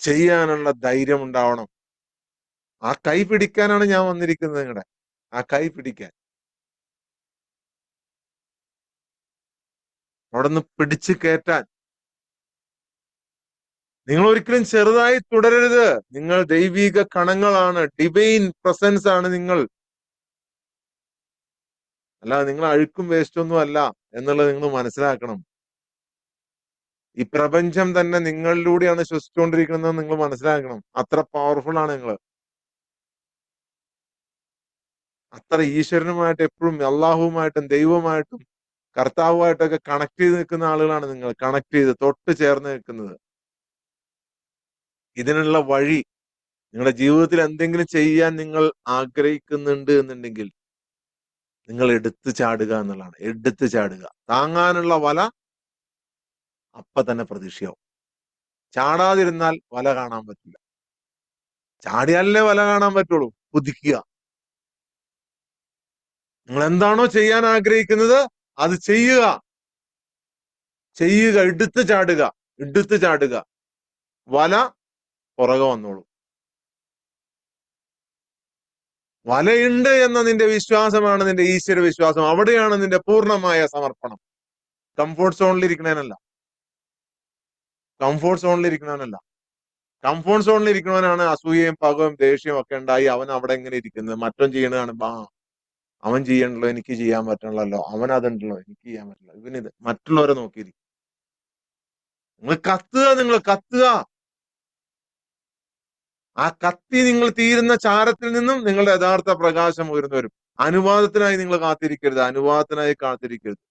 ചെയ്യാനുള്ള ധൈര്യം ഉണ്ടാവണം. ആ കൈ പിടിക്കാനാണ് ഞാൻ വന്നിരിക്കുന്നത്, നിങ്ങളുടെ ആ കൈ പിടിക്കാൻ, അവിടെ നിന്ന് പിടിച്ചു കയറ്റാൻ. നിങ്ങൾ ഒരിക്കലും ചെറുതായി തുടരരുത്. നിങ്ങൾ ദൈവിക കണങ്ങളാണ്, ഡിവൈൻ പ്രസൻസ് ആണ് നിങ്ങൾ. അല്ലാതെ നിങ്ങൾ അഴുക്കും വേസ്റ്റ് ഒന്നും അല്ല എന്നുള്ളത് നിങ്ങൾ മനസ്സിലാക്കണം. ഈ പ്രപഞ്ചം തന്നെ നിങ്ങളിലൂടെയാണ് ശ്വസിച്ചുകൊണ്ടിരിക്കുന്നത് നിങ്ങൾ മനസ്സിലാക്കണം. അത്ര പവർഫുൾ ആണ് നിങ്ങൾ. അത്ര ഈശ്വരനുമായിട്ട് എപ്പോഴും, അള്ളാഹുവുമായിട്ടും ദൈവമായിട്ടും കർത്താവുമായിട്ടൊക്കെ കണക്ട് ചെയ്ത് നിൽക്കുന്ന ആളുകളാണ് നിങ്ങൾ. കണക്ട് ചെയ്ത് തൊട്ട് ചേർന്ന് നിൽക്കുന്നത്. ഇതിനുള്ള വഴി, നിങ്ങളുടെ ജീവിതത്തിൽ എന്തെങ്കിലും ചെയ്യാൻ നിങ്ങൾ ആഗ്രഹിക്കുന്നുണ്ട് എന്നുണ്ടെങ്കിൽ നിങ്ങൾ എടുത്തു ചാടുക എന്നുള്ളതാണ്. എടുത്തു ചാടുക. താങ്ങാനുള്ള വല അപ്പൊ തന്നെ പ്രതീക്ഷയാവും. ചാടാതിരുന്നാൽ വല കാണാൻ പറ്റില്ല. ചാടിയാലല്ലേ വല കാണാൻ പറ്റുള്ളൂ. കുതിക്കുക. നിങ്ങൾ എന്താണോ ചെയ്യാൻ ആഗ്രഹിക്കുന്നത് അത് ചെയ്യുക. ചെയ്യുക, എടുത്തു ചാടുക, എടുത്തു ചാടുക. വല പുറകെ വന്നോളൂ. വലയുണ്ട് എന്ന നിന്റെ വിശ്വാസമാണ് നിന്റെ ഈശ്വര വിശ്വാസം. അവിടെയാണ് നിന്റെ പൂർണ്ണമായ സമർപ്പണം. കംഫോർട്ട് സോണിൽ ഇരിക്കണേനല്ല. കംഫോർട്ട് സോണിൽ ഇരിക്കണവനല്ല. കംഫോർട്ട് സോണിൽ ഇരിക്കണവനാണ് അസൂയയും പകവും ദേഷ്യവും ഒക്കെ ഉണ്ടായി അവൻ അവിടെ എങ്ങനെ ഇരിക്കുന്നത്. മറ്റവൻ ചെയ്യണതാണ്, അവൻ ചെയ്യണല്ലോ, എനിക്ക് ചെയ്യാൻ പറ്റണല്ലോ, അവൻ അതുണ്ടല്ലോ, എനിക്ക് ചെയ്യാൻ പറ്റില്ല. ഇവനിത് മറ്റുള്ളവരെ നോക്കിയിരിക്കും. നിങ്ങൾ കത്തുക, നിങ്ങൾ കത്തുക. ആ കത്തി നിങ്ങൾ തീരുന്ന ചാരത്തിൽ നിന്നും നിങ്ങളുടെ യഥാർത്ഥ പ്രകാശം ഉയർന്നു വരും. അനുവാദത്തിനായി നിങ്ങൾ കാത്തിരിക്കരുത്. അനുവാദത്തിനായി കാത്തിരിക്കരുത്.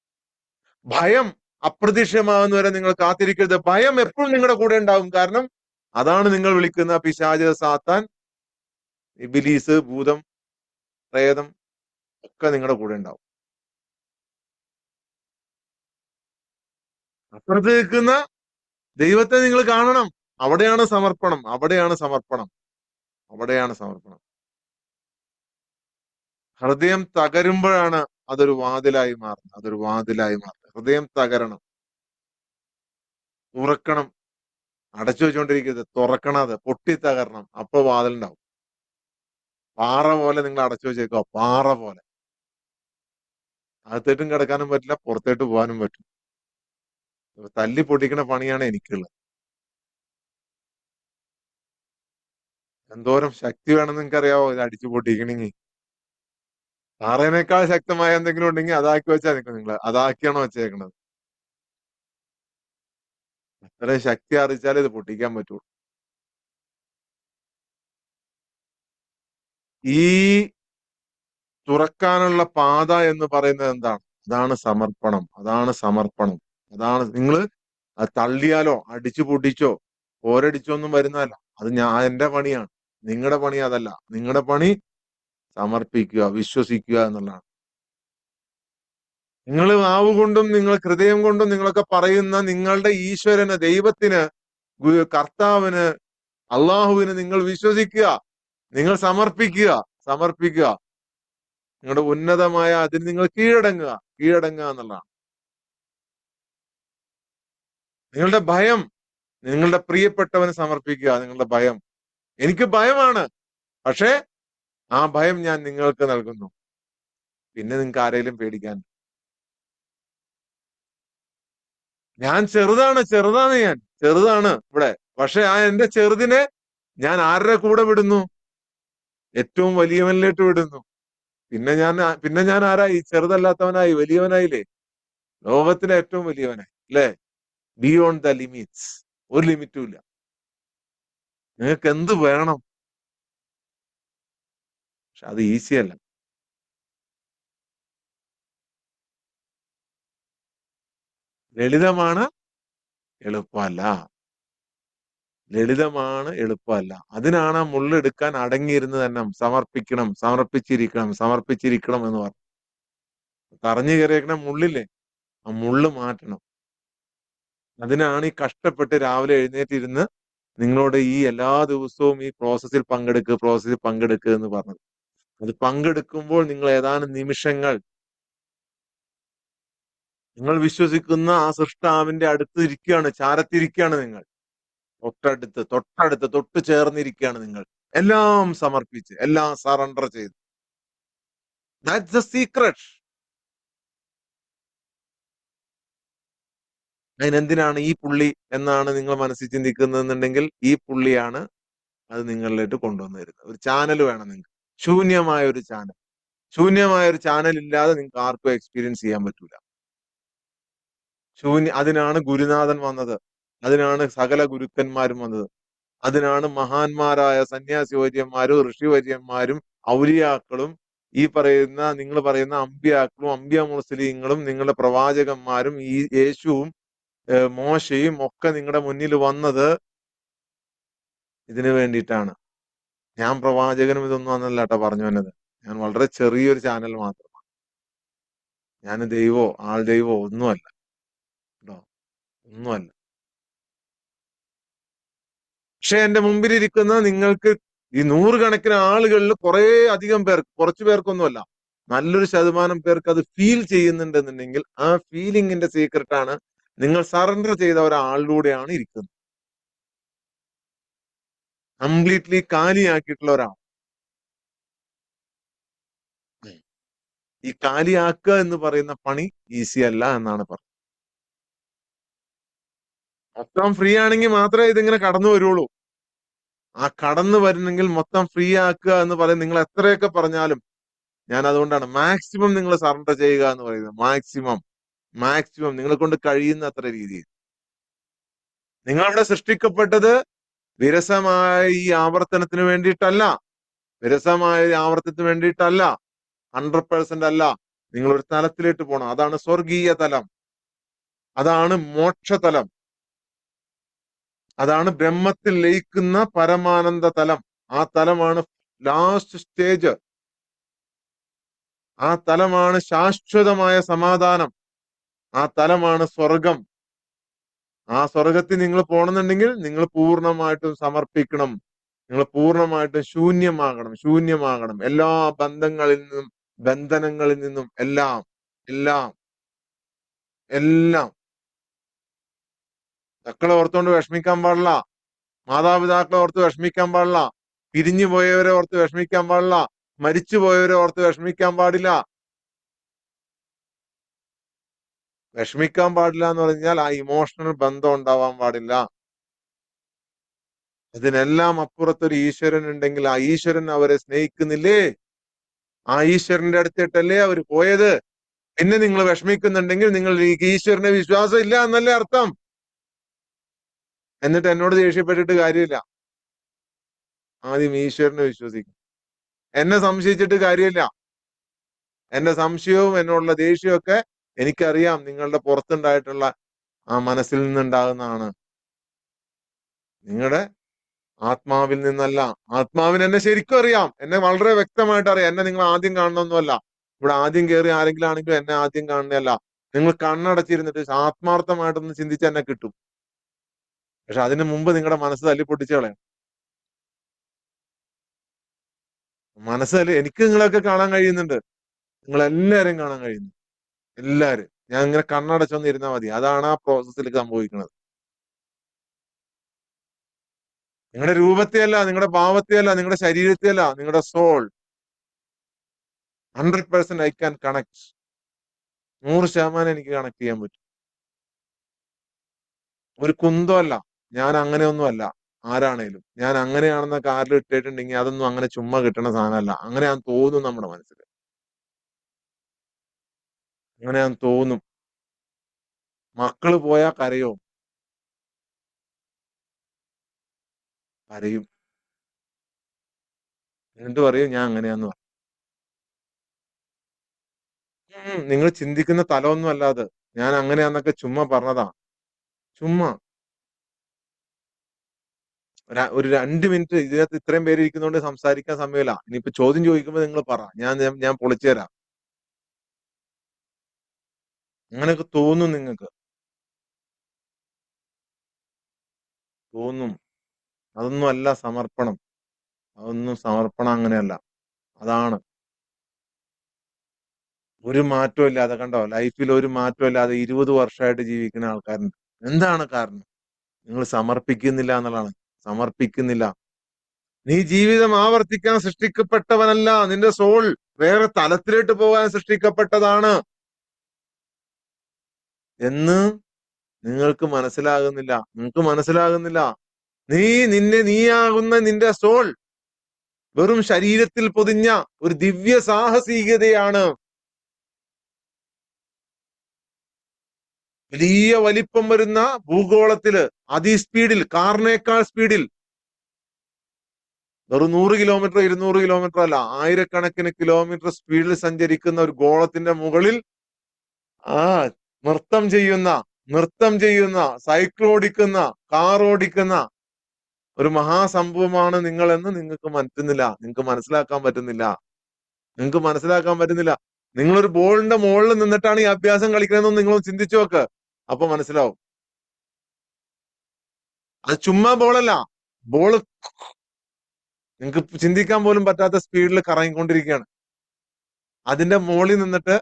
ഭയം അപ്രത്യക്ഷമാകുന്നവരെ നിങ്ങൾ കാത്തിരിക്കരുത്. ഭയം എപ്പോഴും നിങ്ങളുടെ കൂടെ ഉണ്ടാവും. കാരണം അതാണ് നിങ്ങൾ വിളിക്കുന്ന പിശാച്, സാത്താൻ, ഇബിലീസ്, ഭൂതം, പ്രേതം ഒക്കെ നിങ്ങളുടെ കൂടെ ഉണ്ടാവും. അപ്പുറത്ത് നിൽക്കുന്ന ദൈവത്തെ നിങ്ങൾ കാണണം. അവിടെയാണ് സമർപ്പണം. അവിടെയാണ് സമർപ്പണം. അവിടെയാണ് സമർപ്പണം. ഹൃദയം തകരുമ്പോഴാണ് അതൊരു വാതിലായി മാറുന്നത്. അതൊരു വാതിലായി മാറുന്നത്. ഹൃദയം തകരണം, തുറക്കണം. അടച്ചു വെച്ചുകൊണ്ടിരിക്കരുത്, തുറക്കണം. അത് പൊട്ടി തകരണം. അപ്പൊ വാതിലുണ്ടാവും. പാറ പോലെ നിങ്ങൾ അടച്ചു വെച്ചേക്കോ, പാറ പോലെ. അകത്തേട്ടും കിടക്കാനും പറ്റില്ല, പുറത്തേട്ട് പോകാനും പറ്റും. തല്ലി പൊട്ടിക്കണ പണിയാണ് എനിക്കുള്ളത്. എന്തോരം ശക്തി വേണമെന്ന് നിങ്ങൾക്ക് അറിയാവോ ഇത് അടിച്ചു പൊട്ടിക്കണെങ്കിൽ? പാറേനേക്കാൾ ശക്തമായ എന്തെങ്കിലും ഉണ്ടെങ്കിൽ അതാക്കി വെച്ചാൽ നിങ്ങൾ അതാക്കിയാണോ വെച്ചേക്കണത്? അത്രയും ശക്തി അറിയിച്ചാലേ ഇത് പൊട്ടിക്കാൻ പറ്റുള്ളൂ. ഈ തുറക്കാനുള്ള പാത എന്ന് പറയുന്നത് എന്താണ്? അതാണ് സമർപ്പണം. അതാണ് സമർപ്പണം. അതാണ് നിങ്ങൾ അത് തള്ളിയാലോ അടിച്ചു പൊട്ടിച്ചോ പോരടിച്ചോ ഒന്നും വരുന്നതല്ല. അത് എന്റെ പണിയാണ്. നിങ്ങളുടെ പണി അതല്ല. നിങ്ങളുടെ പണി സമർപ്പിക്കുക, വിശ്വസിക്കുക എന്നുള്ളതാണ്. നിങ്ങൾ നാവ് കൊണ്ടും നിങ്ങൾ ഹൃദയം കൊണ്ടും നിങ്ങളൊക്കെ പറയുന്ന നിങ്ങളുടെ ഈശ്വരന്, ദൈവത്തിന്, കർത്താവിന്, അള്ളാഹുവിന് നിങ്ങൾ വിശ്വസിക്കുക. നിങ്ങൾ സമർപ്പിക്കുക. സമർപ്പിക്കുക. നിങ്ങളുടെ ഉന്നതമായ അതിന് നിങ്ങൾ കീഴടങ്ങുക. കീഴടങ്ങുക എന്നുള്ളതാണ്. നിങ്ങളുടെ ഭയം നിങ്ങളുടെ പ്രിയപ്പെട്ടവന് സമർപ്പിക്കുക. നിങ്ങളുടെ ഭയം, എനിക്ക് ഭയമാണ്, പക്ഷേ ആ ഭയം ഞാൻ നിങ്ങൾക്ക് നൽകുന്നു. പിന്നെ നിങ്ങൾക്ക് ആരെങ്കിലും പേടിക്കാൻ? ഞാൻ ചെറുതാണ്, ഞാൻ ചെറുതാണ് ഇവിടെ. പക്ഷെ ആ എന്റെ ചെറുതിനെ ഞാൻ ആരുടെ കൂടെ വിടുന്നു? ഏറ്റവും വലിയവനിലേക്ക് വിടുന്നു. പിന്നെ ഞാൻ ആരായി? ചെറുതല്ലാത്തവനായി, വലിയവനായില്ലേ? ലോകത്തിലെ ഏറ്റവും വലിയവനായി അല്ലേ? Beyond the limits. ഒരു ലിമിറ്റും ഇല്ല. നിങ്ങൾക്ക് എന്ത് വേണം? പക്ഷെ അത് ഈസി അല്ല. ലളിതമാണ്, എളുപ്പമല്ല. ലളിതമാണ്, എളുപ്പമല്ല. അതിനാണ് ആ മുള്ളെടുക്കാൻ അടങ്ങിയിരുന്ന് തന്നെ സമർപ്പിക്കണം, സമർപ്പിച്ചിരിക്കണം, സമർപ്പിച്ചിരിക്കണം എന്ന് പറഞ്ഞു. തറഞ്ഞു കയറിയേക്കണ മുള്ളില്ലേ, ആ മുള്ള് മാറ്റണം. അതിനാണ് ഈ കഷ്ടപ്പെട്ട് രാവിലെ എഴുന്നേറ്റിരുന്ന് നിങ്ങളോട് ഈ എല്ലാ ദിവസവും ഈ പ്രോസസ്സിൽ പങ്കെടുക്കുക എന്ന് പറഞ്ഞത്. അത് പങ്കെടുക്കുമ്പോൾ നിങ്ങൾ ഏതാനും നിമിഷങ്ങൾ നിങ്ങൾ വിശ്വസിക്കുന്ന ആ സൃഷ്ടാവിന്റെ അടുത്ത് ഇരിക്കുകയാണ്, ചാരത്തിരിക്കുകയാണ് നിങ്ങൾ. തൊട്ട് ചേർന്നിരിക്കുകയാണ് നിങ്ങൾ. എല്ലാം സമർപ്പിച്ച്, എല്ലാം സറണ്ടർ ചെയ്ത്. That's the secret. അതിനെന്തിനാണ് ഈ പുള്ളി എന്നാണ് നിങ്ങൾ മനസ്സിൽ ചിന്തിക്കുന്നതെന്നുണ്ടെങ്കിൽ ഈ പുള്ളിയാണ് അത് നിങ്ങളിലേക്ക് കൊണ്ടുവന്നു തരുന്നത്. ഒരു ചാനൽ വേണം നിങ്ങൾക്ക്. ശൂന്യമായ ഒരു ചാനൽ. ശൂന്യമായ ഒരു ചാനൽ ഇല്ലാതെ നിങ്ങൾക്ക് ആർക്കും എക്സ്പീരിയൻസ് ചെയ്യാൻ പറ്റൂല. അതിനാണ് ഗുരുനാഥൻ വന്നത്. അതിനാണ് സകല ഗുരുക്കന്മാരും വന്നത്. അതിനാണ് മഹാന്മാരായ സന്യാസിവര്യന്മാരും ഋഷിവര്യന്മാരും ഔലിയാക്കളും നിങ്ങൾ പറയുന്ന അമ്പിയാക്കളും അമ്പിയ മുസ്ലിങ്ങളും നിങ്ങളുടെ പ്രവാചകന്മാരും ഈ യേശുവും മോശയും ഒക്കെ നിങ്ങളുടെ മുന്നിൽ വന്നത് ഇതിനു വേണ്ടിയിട്ടാണ്. ഞാൻ പ്രവാചകനും ഇതൊന്നും അന്നല്ല കേട്ടോ പറഞ്ഞു വന്നത്. ഞാൻ വളരെ ചെറിയൊരു ചാനൽ മാത്രമാണ്. ഞാൻ ആൾ ദൈവോ ഒന്നുമല്ല കേട്ടോ, ഒന്നുമല്ല. പക്ഷെ എന്റെ മുമ്പിലിരിക്കുന്ന നിങ്ങൾക്ക് ഈ നൂറുകണക്കിന് ആളുകളിൽ കുറെ അധികം പേർക്ക്, കുറച്ചു പേർക്കൊന്നുമല്ല, നല്ലൊരു ശതമാനം പേർക്ക് അത് ഫീൽ ചെയ്യുന്നുണ്ടെന്നുണ്ടെങ്കിൽ ആ ഫീലിംഗിന്റെ സീക്രട്ടാണ് നിങ്ങൾ സറണ്ടർ ചെയ്ത ഒരാളിലൂടെയാണ് ഇരിക്കുന്നത്. കംപ്ലീറ്റ്ലി കാലിയാക്കിയിട്ടുള്ള ഒരാൾ. ഈ കാലിയാക്കുക എന്ന് പറയുന്ന പണി ഈസി അല്ല എന്നാണ് പറഞ്ഞത്. മൊത്തം ഫ്രീ ആണെങ്കിൽ മാത്രമേ ഇതിങ്ങനെ കടന്നു വരുള്ളൂ. ആ കടന്നു വരുന്നെങ്കിൽ മൊത്തം ഫ്രീ ആക്കുക എന്ന് പറയും. നിങ്ങൾ എത്രയൊക്കെ പറഞ്ഞാലും ഞാൻ അതുകൊണ്ടാണ് മാക്സിമം നിങ്ങൾ സറണ്ടർ ചെയ്യുക എന്ന് പറയുന്നത്. മാക്സിമം നിങ്ങളെ കൊണ്ട് കഴിയുന്ന അത്ര രീതിയിൽ. നിങ്ങളുടെ സൃഷ്ടിക്കപ്പെട്ടത് വിരസമായ ഈ ആവർത്തനത്തിന് വേണ്ടിയിട്ടല്ല. വിരസമായ ഈ ആവർത്തനത്തിന് വേണ്ടിയിട്ടല്ല. 100% അല്ല. നിങ്ങൾ ഒരു തലത്തിലേക്ക് പോകണം. അതാണ് സ്വർഗീയ തലം. അതാണ് മോക്ഷതലം. അതാണ് ബ്രഹ്മത്തിൽ ലയിക്കുന്ന പരമാനന്ദ തലം. ആ തലമാണ് ലാസ്റ്റ് സ്റ്റേജ്. ആ തലമാണ് ശാശ്വതമായ സമാധാനം. ആ തലമാണ് സ്വർഗം. ആ സ്വർഗത്തിൽ നിങ്ങൾ പോകണമെന്നുണ്ടെങ്കിൽ നിങ്ങൾ പൂർണ്ണമായിട്ടും സമർപ്പിക്കണം. നിങ്ങൾ പൂർണ്ണമായിട്ടും ശൂന്യമാകണം. എല്ലാ ബന്ധനങ്ങളിൽ നിന്നും എല്ലാം എല്ലാം എല്ലാം. മക്കളെ ഓർത്തുകൊണ്ട് വിഷമിക്കാൻ പാടില്ല. മാതാപിതാക്കളെ ഓർത്ത് വിഷമിക്കാൻ പാടില്ല. പിരിഞ്ഞു പോയവരെ ഓർത്ത് വിഷമിക്കാൻ പാടില്ല. മരിച്ചു പോയവരെ ഓർത്ത് വിഷമിക്കാൻ പാടില്ല. വിഷമിക്കാൻ പാടില്ല എന്ന് പറഞ്ഞാൽ ആ ഇമോഷണൽ ബന്ധം ഉണ്ടാവാൻ പാടില്ല. ഇതിനെല്ലാം അപ്പുറത്തൊരു ഈശ്വരൻ ഉണ്ടെങ്കിൽ ആ ഈശ്വരൻ അവരെ സ്നേഹിക്കുന്നില്ലേ? ആ ഈശ്വരന്റെ അടുത്തിട്ടല്ലേ അവർ പോയത്. പിന്നെ നിങ്ങൾ വിഷമിക്കുന്നുണ്ടെങ്കിൽ നിങ്ങൾ ഈശ്വരനെ വിശ്വാസം ഇല്ല എന്നല്ലേ അർത്ഥം. എന്നിട്ട് എന്നോട് ദേഷ്യപ്പെട്ടിട്ട് കാര്യമില്ല. ആദ്യം ഈശ്വരനെ വിശ്വസിക്കും. എന്നെ സംശയിച്ചിട്ട് കാര്യമില്ല. എന്റെ സംശയവും എന്നോടുള്ള ദേഷ്യവും ഒക്കെ എനിക്കറിയാം നിങ്ങളുടെ പുറത്തുണ്ടായിട്ടുള്ള ആ മനസ്സിൽ നിന്നുണ്ടാകുന്നതാണ്. നിങ്ങളുടെ ആത്മാവിൽ നിന്നല്ല. ആത്മാവിന് എന്നെ ശരിക്കും അറിയാം. എന്നെ വളരെ വ്യക്തമായിട്ട് അറിയാം. എന്നെ നിങ്ങൾ ആദ്യം കാണണമെന്നല്ല. ഇവിടെ ആദ്യം കയറി ആരെങ്കിലും ആണെങ്കിലും എന്നെ ആദ്യം കാണുന്നതല്ല. നിങ്ങൾ കണ്ണടച്ചിരുന്നിട്ട് ആത്മാർത്ഥമായിട്ടൊന്ന് ചിന്തിച്ച് എന്നെ കിട്ടും. പക്ഷെ അതിനു മുമ്പ് നിങ്ങളുടെ മനസ്സ് തല്ലിപ്പൊട്ടിച്ച് കളയാം. എനിക്ക് നിങ്ങളെയൊക്കെ കാണാൻ കഴിയുന്നുണ്ട്. നിങ്ങളെല്ലാരും കാണാൻ കഴിയുന്നു. എല്ലാരും. ഞാൻ ഇങ്ങനെ കണ്ണടച്ചൊന്ന് ഇരുന്നാൽ മതി. അതാണ് ആ പ്രോസസ്സിൽ സംഭവിക്കുന്നത്. നിങ്ങളുടെ രൂപത്തെയല്ല, നിങ്ങളുടെ ഭാവത്തെയല്ല, നിങ്ങളുടെ ശരീരത്തെയല്ല, നിങ്ങളുടെ സോൾ. 100% I can connect. 100% എനിക്ക് കണക്ട് ചെയ്യാൻ പറ്റും. ഒരു കുന്തമല്ല. ഞാൻ അങ്ങനെയൊന്നുമല്ല. ആരാണേലും. ഞാൻ അങ്ങനെയാണെന്നൊക്കെ ആരിലും ഇട്ടിട്ടുണ്ടെങ്കിൽ അതൊന്നും അങ്ങനെ ചുമ്മാ കിട്ടണ സാധനമല്ല. അങ്ങനെയാന്ന് തോന്നും നമ്മുടെ മനസ്സിൽ. അങ്ങനെയാന്ന് തോന്നും. മക്കള് പോയാ കരയോ? കരയും. എന്നിട്ട് പറയും ഞാൻ അങ്ങനെയാന്ന് പറയും. നിങ്ങൾ ചിന്തിക്കുന്ന തലമൊന്നും അല്ല അത്. ഞാൻ അങ്ങനെയാന്നൊക്കെ ചുമ്മാ പറഞ്ഞതാ. ചുമ്മാ. ഒരു 2 മിനിറ്റ് ഇതിനകത്ത് ഇത്രയും പേര് ഇരിക്കുന്നോണ്ട് സംസാരിക്കാൻ സമയമില്ല. ഇനിയിപ്പോ ചോദ്യം ചോദിക്കുമ്പോ നിങ്ങൾ പറ. ഞാൻ പൊളിച്ചു തരാം. അങ്ങനെയൊക്കെ തോന്നും നിങ്ങൾക്ക്. തോന്നും. അതൊന്നും അല്ല സമർപ്പണം. അതൊന്നും സമർപ്പണം അങ്ങനെയല്ല. അതാണ്. ഒരു മാറ്റവും ഇല്ലാതെ കണ്ടോ, ലൈഫിൽ ഒരു മാറ്റവും ഇല്ലാതെ 20 വർഷമായിട്ട് ജീവിക്കുന്ന ആൾക്കാരുണ്ട്. എന്താണ് കാരണം? നിങ്ങൾ സമർപ്പിക്കുന്നില്ല എന്നുള്ളതാണ്. സമർപ്പിക്കുന്നില്ല. നീ ജീവിതം ആവർത്തിക്കാൻ സൃഷ്ടിക്കപ്പെട്ടവനല്ല. നിന്റെ സോൾ വേറെ തലത്തിലേക്ക് പോകാൻ സൃഷ്ടിക്കപ്പെട്ടതാണ് എന്ന് നിങ്ങൾക്ക് മനസ്സിലാകുന്നില്ല. നിങ്ങൾക്ക് മനസ്സിലാകുന്നില്ല. നീയാകുന്ന നിന്റെ സോൾ വെറും ശരീരത്തിൽ പൊതിഞ്ഞ ഒരു ദിവ്യ സാഹസികതയാണ്. വലിയ വലിപ്പം വരുന്ന ഭൂഗോളത്തില് അതിസ്പീഡിൽ, കാറിനേക്കാൾ സ്പീഡിൽ, വെറും 100 കിലോമീറ്റർ 200 കിലോമീറ്റർ അല്ല, ആയിരക്കണക്കിന് കിലോമീറ്റർ സ്പീഡിൽ സഞ്ചരിക്കുന്ന ഒരു ഗോളത്തിന്റെ മുകളിൽ ആ നൃത്തം ചെയ്യുന്ന സൈക്കിൾ ഓടിക്കുന്ന, കാർ ഓടിക്കുന്ന ഒരു മഹാസംഭവമാണ് നിങ്ങളെന്ന് നിങ്ങൾക്ക് മനസ്സിലാക്കാൻ പറ്റുന്നില്ല. നിങ്ങളൊരു ബോളിന്റെ മുകളിൽ നിന്നിട്ടാണ് ഈ അഭ്യാസം കളിക്കണമെന്ന് നിങ്ങൾ ചിന്തിച്ചു നോക്ക്. അപ്പൊ മനസ്സിലാവും. അത് ചുമ്മാ ബോളല്ല. ബോള് നിങ്ങൾക്ക് ചിന്തിക്കാൻ പോലും പറ്റാത്ത സ്പീഡിൽ കറങ്ങിക്കൊണ്ടിരിക്കുകയാണ്. അതിന്റെ മുകളിൽ നിന്നിട്ട്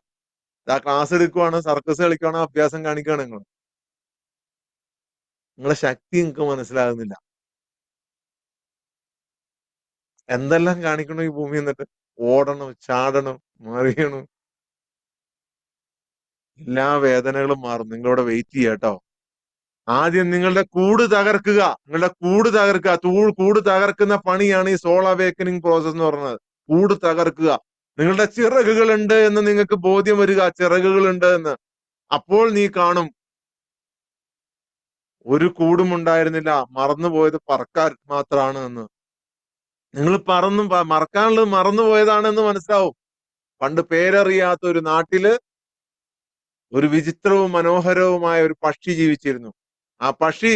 ക്ലാസ് എടുക്കുവാണ്, സർക്കസ് കളിക്കുവാണ്, അഭ്യാസം കാണിക്കുകയാണ്. നിങ്ങളെ ശക്തി നിങ്ങൾക്ക് മനസ്സിലാകുന്നില്ല. എന്തെല്ലാം കാണിക്കണം ഈ ഭൂമി എന്നിട്ട്? ഓടണം, ചാടണം, മറിയണം. എല്ലാ വേദനകളും മാറും. നിങ്ങളിവിടെ വെയിറ്റ് ചെയ്യുക കേട്ടോ. ആദ്യം നിങ്ങളുടെ കൂട് തകർക്കുക. കൂട് തകർക്കുന്ന പണിയാണ് ഈ സോൾ അവേക്കനിങ് പ്രോസസ് എന്ന് പറയുന്നത്. കൂട് തകർക്കുക. നിങ്ങളുടെ ചിറകുകളുണ്ട് എന്ന് നിങ്ങൾക്ക് ബോധ്യം വരിക. ചിറകുകളുണ്ട് എന്ന്. അപ്പോൾ നീ കാണും ഒരു കൂടും ഉണ്ടായിരുന്നില്ല. മറന്നുപോയത് പറക്കാൻ മാത്രമാണ് എന്ന്. നിങ്ങൾ മറക്കാനുള്ളത് മറന്നുപോയതാണെന്ന് മനസ്സിലാവും. പണ്ട് പേരറിയാത്ത ഒരു നാട്ടില് ഒരു വിചിത്രവും മനോഹരവുമായ ഒരു പക്ഷി ജീവിച്ചിരുന്നു. ആ പക്ഷി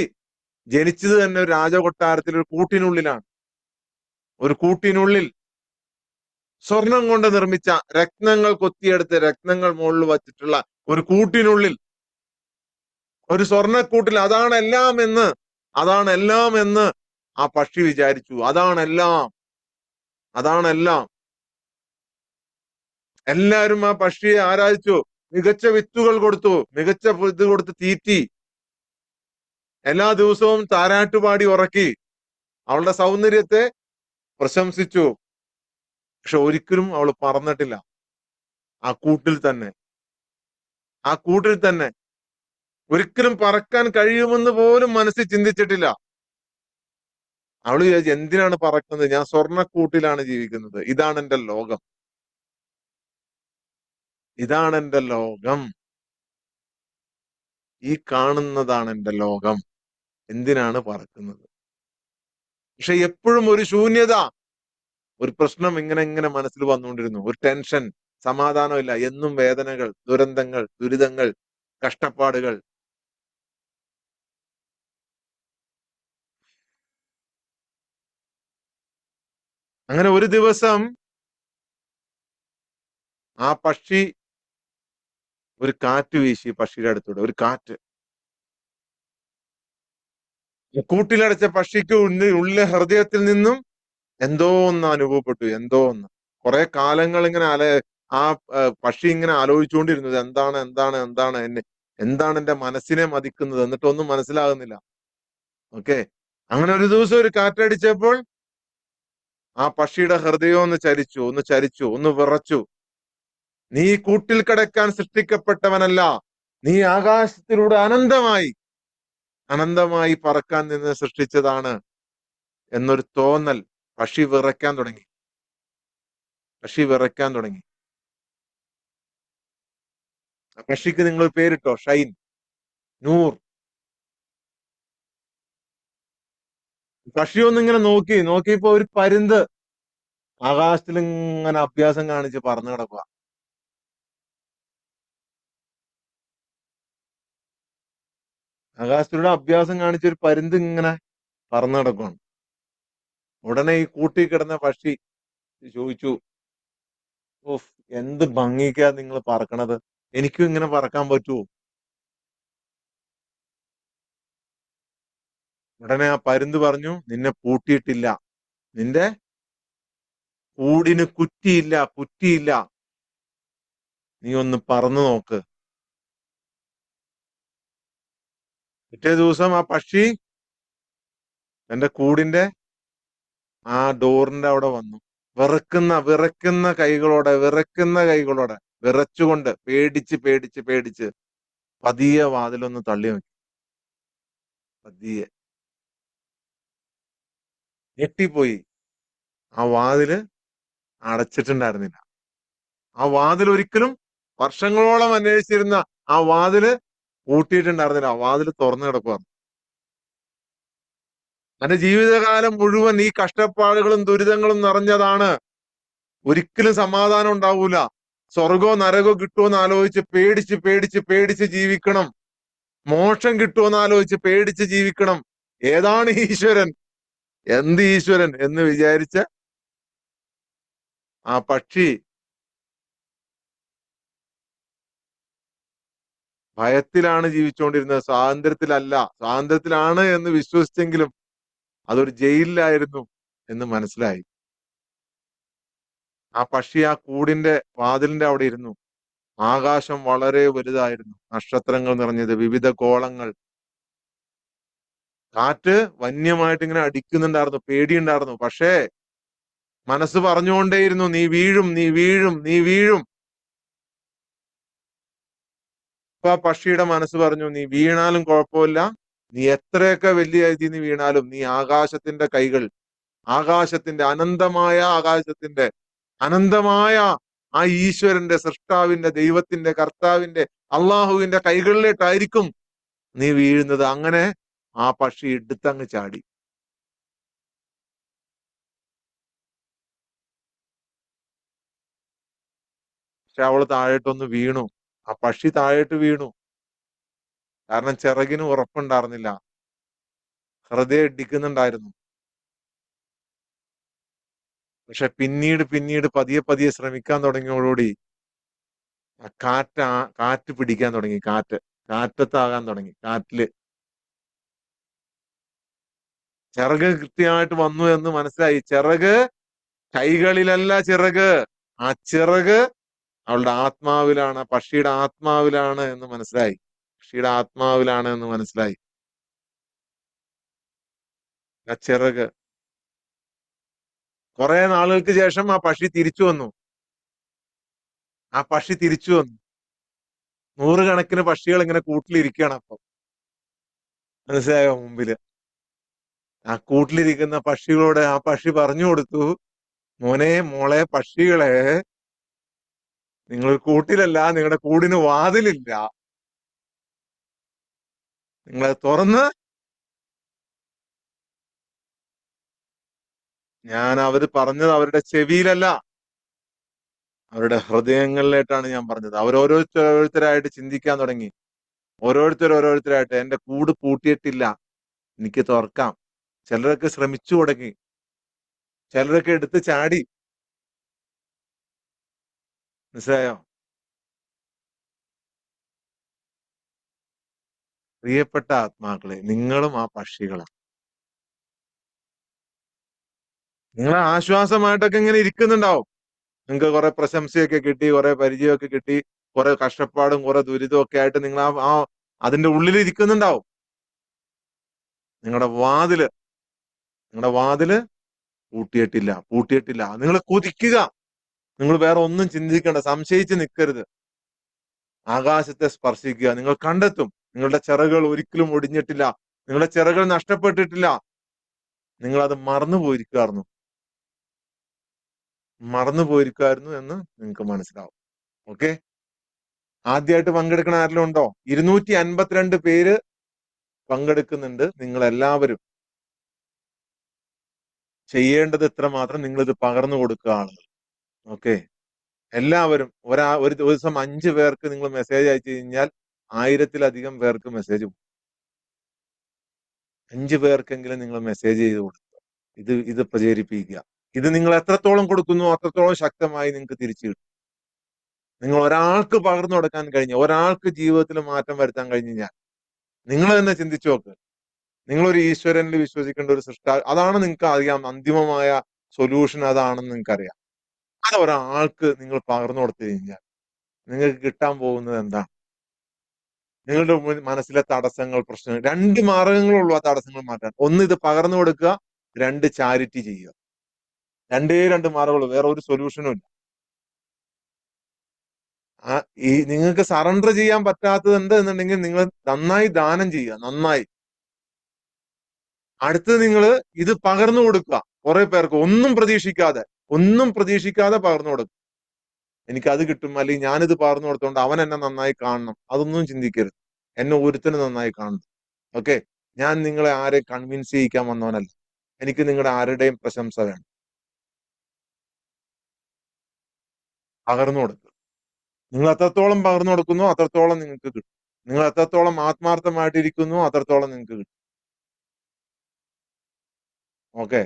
ജനിച്ചത് തന്നെ ഒരു രാജകൊട്ടാരത്തിൽ ഒരു കൂട്ടിനുള്ളിലാണ്. ഒരു കൂട്ടിനുള്ളിൽ സ്വർണം കൊണ്ട് നിർമ്മിച്ച, രത്നങ്ങൾ കൊത്തിയെടുത്ത് രത്നങ്ങൾ മുകളിൽ വച്ചിട്ടുള്ള ഒരു കൂട്ടിനുള്ളിൽ, ഒരു സ്വർണക്കൂട്ടിൽ. അതാണ് എല്ലാം എന്ന് ആ പക്ഷി വിചാരിച്ചു. അതാണെല്ലാം. എല്ലാരും ആ പക്ഷിയെ ആരാധിച്ചു. മികച്ച വിത്തുകൾ കൊടുത്തു, മികച്ച ഇത് കൊടുത്ത് തീറ്റി, എല്ലാ ദിവസവും താരാട്ടുപാടി ഉറക്കി, അവളുടെ സൗന്ദര്യത്തെ പ്രശംസിച്ചു. പക്ഷെ ഒരിക്കലും അവൾ പറന്നിട്ടില്ല. ആ കൂട്ടിൽ തന്നെ ഒരിക്കലും പറക്കാൻ കഴിയുമെന്ന് പോലും മനസ്സിൽ ചിന്തിച്ചിട്ടില്ല. അവള് വിചാരിച്ചു, എന്തിനാണ് പറക്കുന്നത്? ഞാൻ സ്വർണക്കൂട്ടിലാണ് ജീവിക്കുന്നത്. ഇതാണ് എന്റെ ലോകം. ഈ കാണുന്നതാണ് എന്റെ ലോകം. എന്തിനാണ് പറക്കുന്നത്? പക്ഷെ എപ്പോഴും ഒരു ശൂന്യത, ഒരു പ്രശ്നം ഇങ്ങനെ മനസ്സിൽ വന്നുകൊണ്ടിരുന്നു. ഒരു ടെൻഷൻ, സമാധാനമില്ല. എന്നും വേദനകൾ, ദുരന്തങ്ങൾ, ദുരിതങ്ങൾ, കഷ്ടപ്പാടുകൾ. അങ്ങനെ ഒരു ദിവസം ആ പക്ഷി, ഒരു കാറ്റ് വീശി പക്ഷിയുടെ അടുത്തൂടെ. ഒരു കാറ്റ്. കൂട്ടിലടച്ച പക്ഷിക്ക് ഉള്ളിലെ ഹൃദയത്തിൽ നിന്നും എന്തോ ഒന്ന് അനുഭവപ്പെട്ടു. എന്തോ ഒന്ന്. കുറെ കാലങ്ങൾ ഇങ്ങനെ ആ പക്ഷി ഇങ്ങനെ ആലോചിച്ചുകൊണ്ടിരുന്നത്, എന്താണ് എന്റെ മനസ്സിനെ മതിക്കുന്നത്, എന്നിട്ടൊന്നും മനസ്സിലാകുന്നില്ല. ഓക്കെ. അങ്ങനെ ഒരു ദിവസം ഒരു കാറ്റടിച്ചപ്പോൾ ആ പക്ഷിയുടെ ഹൃദയം ഒന്ന് വിറച്ചു. നീ കൂട്ടിൽ കിടക്കാൻ സൃഷ്ടിക്കപ്പെട്ടവനല്ല. നീ ആകാശത്തിലൂടെ അനന്തമായി പറക്കാൻ നിന്ന് സൃഷ്ടിച്ചതാണ്. എന്നൊരു തോന്നൽ. പക്ഷി വിറയ്ക്കാൻ തുടങ്ങി. പക്ഷി വിറയ്ക്കാൻ തുടങ്ങി. ആ പക്ഷിക്ക് നിങ്ങൾ പേരിട്ടോ, ഷൈൻ, നൂർ. പക്ഷി ഒന്നിങ്ങനെ നോക്കിയപ്പോ ഒരു പരുന്ത് ആകാശത്തിൽ ഇങ്ങനെ അഭ്യാസം കാണിച്ച് പറന്നു കിടക്കുക. ആകാശത്തിലൂടെ അഭ്യാസം കാണിച്ച ഒരു പരുന്ത് ഇങ്ങനെ പറന്നു കിടക്കുകയാണ്. ഉടനെ ഈ കൂട്ടി കിടന്ന പക്ഷി ചോദിച്ചു, ഓഫ്, എന്ത് ഭംഗിക്കാ നിങ്ങൾ പറക്കണത്, എനിക്കും ഇങ്ങനെ പറക്കാൻ പറ്റുമോ? ഉടനെ ആ പരുന്ത് പറഞ്ഞു, നിന്നെ പൂട്ടിയിട്ടില്ല, നിന്റെ കൂടിന് കുറ്റിയില്ല, നീ ഒന്ന് പറന്നു നോക്ക്. പിറ്റേ ദിവസം ആ പക്ഷി എന്റെ കൂടിന്റെ ആ ഡോറിന്റെ അവിടെ വന്നു. വിറയ്ക്കുന്ന കൈകളോടെ വിറച്ചുകൊണ്ട് പേടിച്ച് പതിയെ വാതിലൊന്ന് തള്ളി നോക്കി. പതിയെ ഞെട്ടിപ്പോയി. ആ വാതില് അടച്ചിട്ടുണ്ടായിരുന്നില്ല. ആ വാതിൽ ഒരിക്കലും വർഷങ്ങളോളം അന്വേഷിച്ചിരുന്ന ആ വാതില് പൂട്ടിയിട്ടുണ്ടായിരുന്നില്ല. ആ വാതില് തുറന്നു കിടക്കുക. തന്റെ ജീവിതകാലം മുഴുവൻ ഈ കഷ്ടപ്പാടുകളും ദുരിതങ്ങളും നിറഞ്ഞതാണ്. ഒരിക്കലും സമാധാനം ഉണ്ടാവൂല. സ്വർഗോ നരകോ കിട്ടുമെന്ന് ആലോചിച്ച് പേടിച്ച് ജീവിക്കണം. മോക്ഷം കിട്ടുമെന്ന് ആലോചിച്ച് പേടിച്ച് ജീവിക്കണം. ഏതാണ് ഈശ്വരൻ, എന്ത് ഈശ്വരൻ എന്ന് വിചാരിച്ച ആ പക്ഷി ഭയത്തിലാണ് ജീവിച്ചുകൊണ്ടിരുന്നത്, സ്വാതന്ത്ര്യത്തിലല്ല. സ്വാതന്ത്ര്യത്തിലാണ് എന്ന് വിശ്വസിച്ചെങ്കിലും അതൊരു ജയിലിലായിരുന്നു എന്ന് മനസ്സിലായി. ആ പക്ഷി ആ കൂടിന്റെ വാതിലിന്റെ അവിടെ ഇരുന്നു. ആകാശം വളരെ വലുതായിരുന്നു, നക്ഷത്രങ്ങൾ നിറഞ്ഞത്, വിവിധ ഗോളങ്ങൾ. കാറ്റ് വന്യമായിട്ട് ഇങ്ങനെ അടിക്കുന്നുണ്ടായിരുന്നു, പേടിയുണ്ടായിരുന്നു. പക്ഷേ മനസ്സ് പറഞ്ഞുകൊണ്ടേയിരുന്നു, നീ വീഴും. അപ്പൊ ആ പക്ഷിയുടെ മനസ്സ് പറഞ്ഞു, നീ വീണാലും കുഴപ്പമില്ല, നീ എത്രയൊക്കെ വലിയ രീതിയിൽ നീ വീണാലും നീ ആകാശത്തിന്റെ അനന്തമായ ആ ഈശ്വരന്റെ, സൃഷ്ടാവിന്റെ, ദൈവത്തിന്റെ, കർത്താവിന്റെ, അള്ളാഹുവിന്റെ കൈകളിലേട്ടായിരിക്കും നീ വീഴുന്നത്. അങ്ങനെ ആ പക്ഷി എടുത്തങ്ങ് ചാടി. പക്ഷെ അവള് താഴോട്ടൊന്ന് വീണു. ആ പക്ഷി താഴോട്ട് വീണു. കാരണം ചിറകിന് ഉറപ്പുണ്ടായിരുന്നില്ല, ഹൃദയം ഇടിക്കുന്നുണ്ടായിരുന്നു. പക്ഷെ പിന്നീട് പതിയെ ശ്രമിക്കാൻ തുടങ്ങിയോടുകൂടി ആ കാറ്റ് പിടിക്കാൻ തുടങ്ങി. കാറ്റത്താകാൻ തുടങ്ങി. കാറ്റില് ചിറക് കൃത്യമായിട്ട് വന്നു എന്ന് മനസ്സിലായി. ചിറക് കൈകളിലല്ല, ചിറക് ആ ചിറക് അവളുടെ ആത്മാവിലാണ്, പക്ഷിയുടെ ആത്മാവിലാണ് എന്ന് മനസ്സിലായി. ആ ചിറക്. കുറെ നാളുകൾക്ക് ശേഷം ആ പക്ഷി തിരിച്ചു വന്നു. നൂറുകണക്കിന് പക്ഷികൾ ഇങ്ങനെ കൂട്ടിലിരിക്കുകയാണ്. അപ്പൊ മനസ്സിലായോ? മുമ്പില് ആ കൂട്ടിലിരിക്കുന്ന പക്ഷികളോട് ആ പക്ഷി പറഞ്ഞു കൊടുത്തു, മോളെ പക്ഷികളെ, നിങ്ങൾ കൂട്ടിലല്ല, നിങ്ങളുടെ കൂടിന് വാതിലില്ല. നിങ്ങളത് തുറന്ന്, ഞാൻ അവര് പറഞ്ഞത് അവരുടെ ചെവിയിലല്ല, അവരുടെ ഹൃദയങ്ങളിലേക്കാണ് ഞാൻ പറഞ്ഞത്. ഓരോരുത്തരായിട്ട് ചിന്തിക്കാൻ തുടങ്ങി. ഓരോരുത്തരായിട്ട്, എന്റെ കൂട് പൂട്ടിയിട്ടില്ല, എനിക്ക് തുറക്കാം. ചിലരൊക്കെ ശ്രമിച്ചു തുടങ്ങി, ചിലരൊക്കെ എടുത്ത് ചാടി. മനസ്സിലായോ? പ്രിയപ്പെട്ട ആത്മാക്കളെ, നിങ്ങളും ആ പക്ഷികളാണ്. നിങ്ങളെ ആശ്വാസമായിട്ടൊക്കെ ഇങ്ങനെ ഇരിക്കുന്നുണ്ടാവും. നിങ്ങൾക്ക് കുറെ പ്രശംസയൊക്കെ കിട്ടി, കുറെ പരിചയമൊക്കെ കിട്ടി, കുറെ കഷ്ടപ്പാടും കുറെ ദുരിതവും ഒക്കെ ആയിട്ട് നിങ്ങൾ അതിന്റെ ഉള്ളിൽ ഇരിക്കുന്നുണ്ടാവും. നിങ്ങളുടെ വാതില് പൂട്ടിയിട്ടില്ല. നിങ്ങൾ കുതിക്കുക. നിങ്ങൾ വേറെ ഒന്നും ചിന്തിക്കേണ്ട, സംശയിച്ച് നിൽക്കരുത്. ആകാശത്തെ സ്പർശിക്കുക. നിങ്ങൾ കണ്ടെത്തും. നിങ്ങളുടെ ചിറകുകൾ ഒരിക്കലും ഒടിഞ്ഞിട്ടില്ല, നിങ്ങളുടെ ചിറകുകൾ നഷ്ടപ്പെട്ടിട്ടില്ല. നിങ്ങൾ അത് മറന്നു പോയിരിക്കുമായിരുന്നു എന്ന് നിങ്ങൾക്ക് മനസ്സിലാവും. ഓക്കെ, ആദ്യമായിട്ട് പങ്കെടുക്കണ ആരെങ്കിലും ഉണ്ടോ? 252 പേര് പങ്കെടുക്കുന്നുണ്ട്. നിങ്ങൾ എല്ലാവരും ചെയ്യേണ്ടത് ഇത്ര മാത്രം, നിങ്ങൾ ഇത് പകർന്നു കൊടുക്കുക ആളുകൾ. ഓക്കെ, എല്ലാവരും ഒരു ദിവസം 5 പേർക്ക് നിങ്ങൾ മെസ്സേജ് അയച്ചു കഴിഞ്ഞാൽ 1000-ലധികം പേർക്ക് മെസ്സേജ് പോകും. 5 പേർക്കെങ്കിലും നിങ്ങൾ മെസ്സേജ് ചെയ്ത് കൊടുക്കുക. ഇത് പ്രചരിപ്പിക്കുക. ഇത് നിങ്ങൾ എത്രത്തോളം കൊടുക്കുന്നു അത്രത്തോളം ശക്തമായി നിങ്ങൾക്ക് തിരിച്ചു കിട്ടും. നിങ്ങൾ ഒരാൾക്ക് പകർന്നു കൊടുക്കാൻ കഴിഞ്ഞ, ഒരാൾക്ക് ജീവിതത്തിൽ മാറ്റം വരുത്താൻ കഴിഞ്ഞു കഴിഞ്ഞാൽ നിങ്ങൾ തന്നെ ചിന്തിച്ചു നോക്ക്. നിങ്ങളൊരു ഈശ്വരനിൽ വിശ്വസിക്കേണ്ട ഒരു അതാണ് നിങ്ങൾക്ക് അറിയാം. അന്തിമമായ സൊല്യൂഷൻ അതാണെന്ന് നിങ്ങൾക്കറിയാം. അത് ഒരാൾക്ക് നിങ്ങൾ പകർന്നു കൊടുത്തു കഴിഞ്ഞാൽ നിങ്ങൾക്ക് കിട്ടാൻ പോകുന്നത് എന്താണ്? നിങ്ങളുടെ മനസ്സിലെ തടസ്സങ്ങൾ, പ്രശ്നങ്ങൾ, 2 മാർഗങ്ങളുള്ളൂ ആ തടസ്സങ്ങൾ മാറ്റാൻ. ഒന്ന് ഇത് പകർന്നു കൊടുക്കുക, 2 ചാരിറ്റി ചെയ്യുക. 2 മാർഗമുള്ളൂ, വേറെ ഒരു സൊല്യൂഷനും ഇല്ല. നിങ്ങൾക്ക് സറണ്ടർ ചെയ്യാൻ പറ്റാത്തത് എന്ത് എന്നുണ്ടെങ്കിൽ നിങ്ങൾ നന്നായി ദാനം ചെയ്യുക, നന്നായി. അടുത്തത് നിങ്ങൾ ഇത് പകർന്നു കൊടുക്കുക കുറെ പേർക്ക്, ഒന്നും പ്രതീക്ഷിക്കാതെ പകർന്നു കൊടുക്കുക. എനിക്ക് അത് കിട്ടും, അല്ലെങ്കിൽ ഞാനിത് പകർന്നു കൊടുത്തോണ്ട് അവൻ എന്നെ നന്നായി കാണണം, അതൊന്നും ചിന്തിക്കരുത്. എന്നെ ഒരുത്തന് നന്നായി കാണണം. ഓക്കെ, ഞാൻ നിങ്ങളെ ആരെയും കൺവിൻസ് ചെയ്യിക്കാൻ വന്നവനല്ല. എനിക്ക് നിങ്ങളുടെ ആരുടെയും പ്രശംസ വേണം. പകർന്നു കൊടുക്കുക. നിങ്ങൾ എത്രത്തോളം പകർന്നു കൊടുക്കുന്നു അത്രത്തോളം നിങ്ങൾക്ക് കിട്ടും. നിങ്ങൾ എത്രത്തോളം ആത്മാർത്ഥമായിട്ടിരിക്കുന്നു അത്രത്തോളം നിങ്ങൾക്ക് കിട്ടും. ഓക്കെ,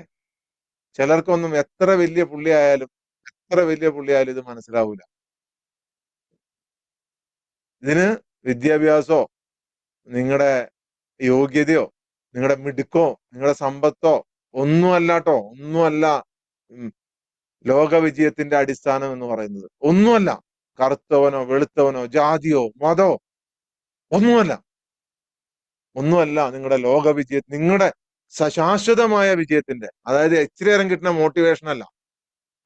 ചിലർക്കൊന്നും എത്ര വലിയ പുള്ളിയായാലും ഇത് മനസ്സിലാവൂല. ഇതിന് വിദ്യാഭ്യാസമോ നിങ്ങളുടെ യോഗ്യതയോ നിങ്ങളുടെ മിടുക്കോ നിങ്ങളുടെ സമ്പത്തോ ഒന്നുമല്ലാട്ടോ, ഒന്നുമല്ല. ലോക വിജയത്തിന്റെ അടിസ്ഥാനം എന്ന് പറയുന്നത് ഒന്നുമല്ല. കറുത്തവനോ വെളുത്തവനോ ജാതിയോ മതോ ഒന്നുമല്ല നിങ്ങളുടെ ലോക വിജയ, നിങ്ങളുടെ ശാശ്വതമായ വിജയത്തിന്റെ, അതായത് ഇച്ചിരി നേരം കിട്ടുന്ന മോട്ടിവേഷൻ അല്ല.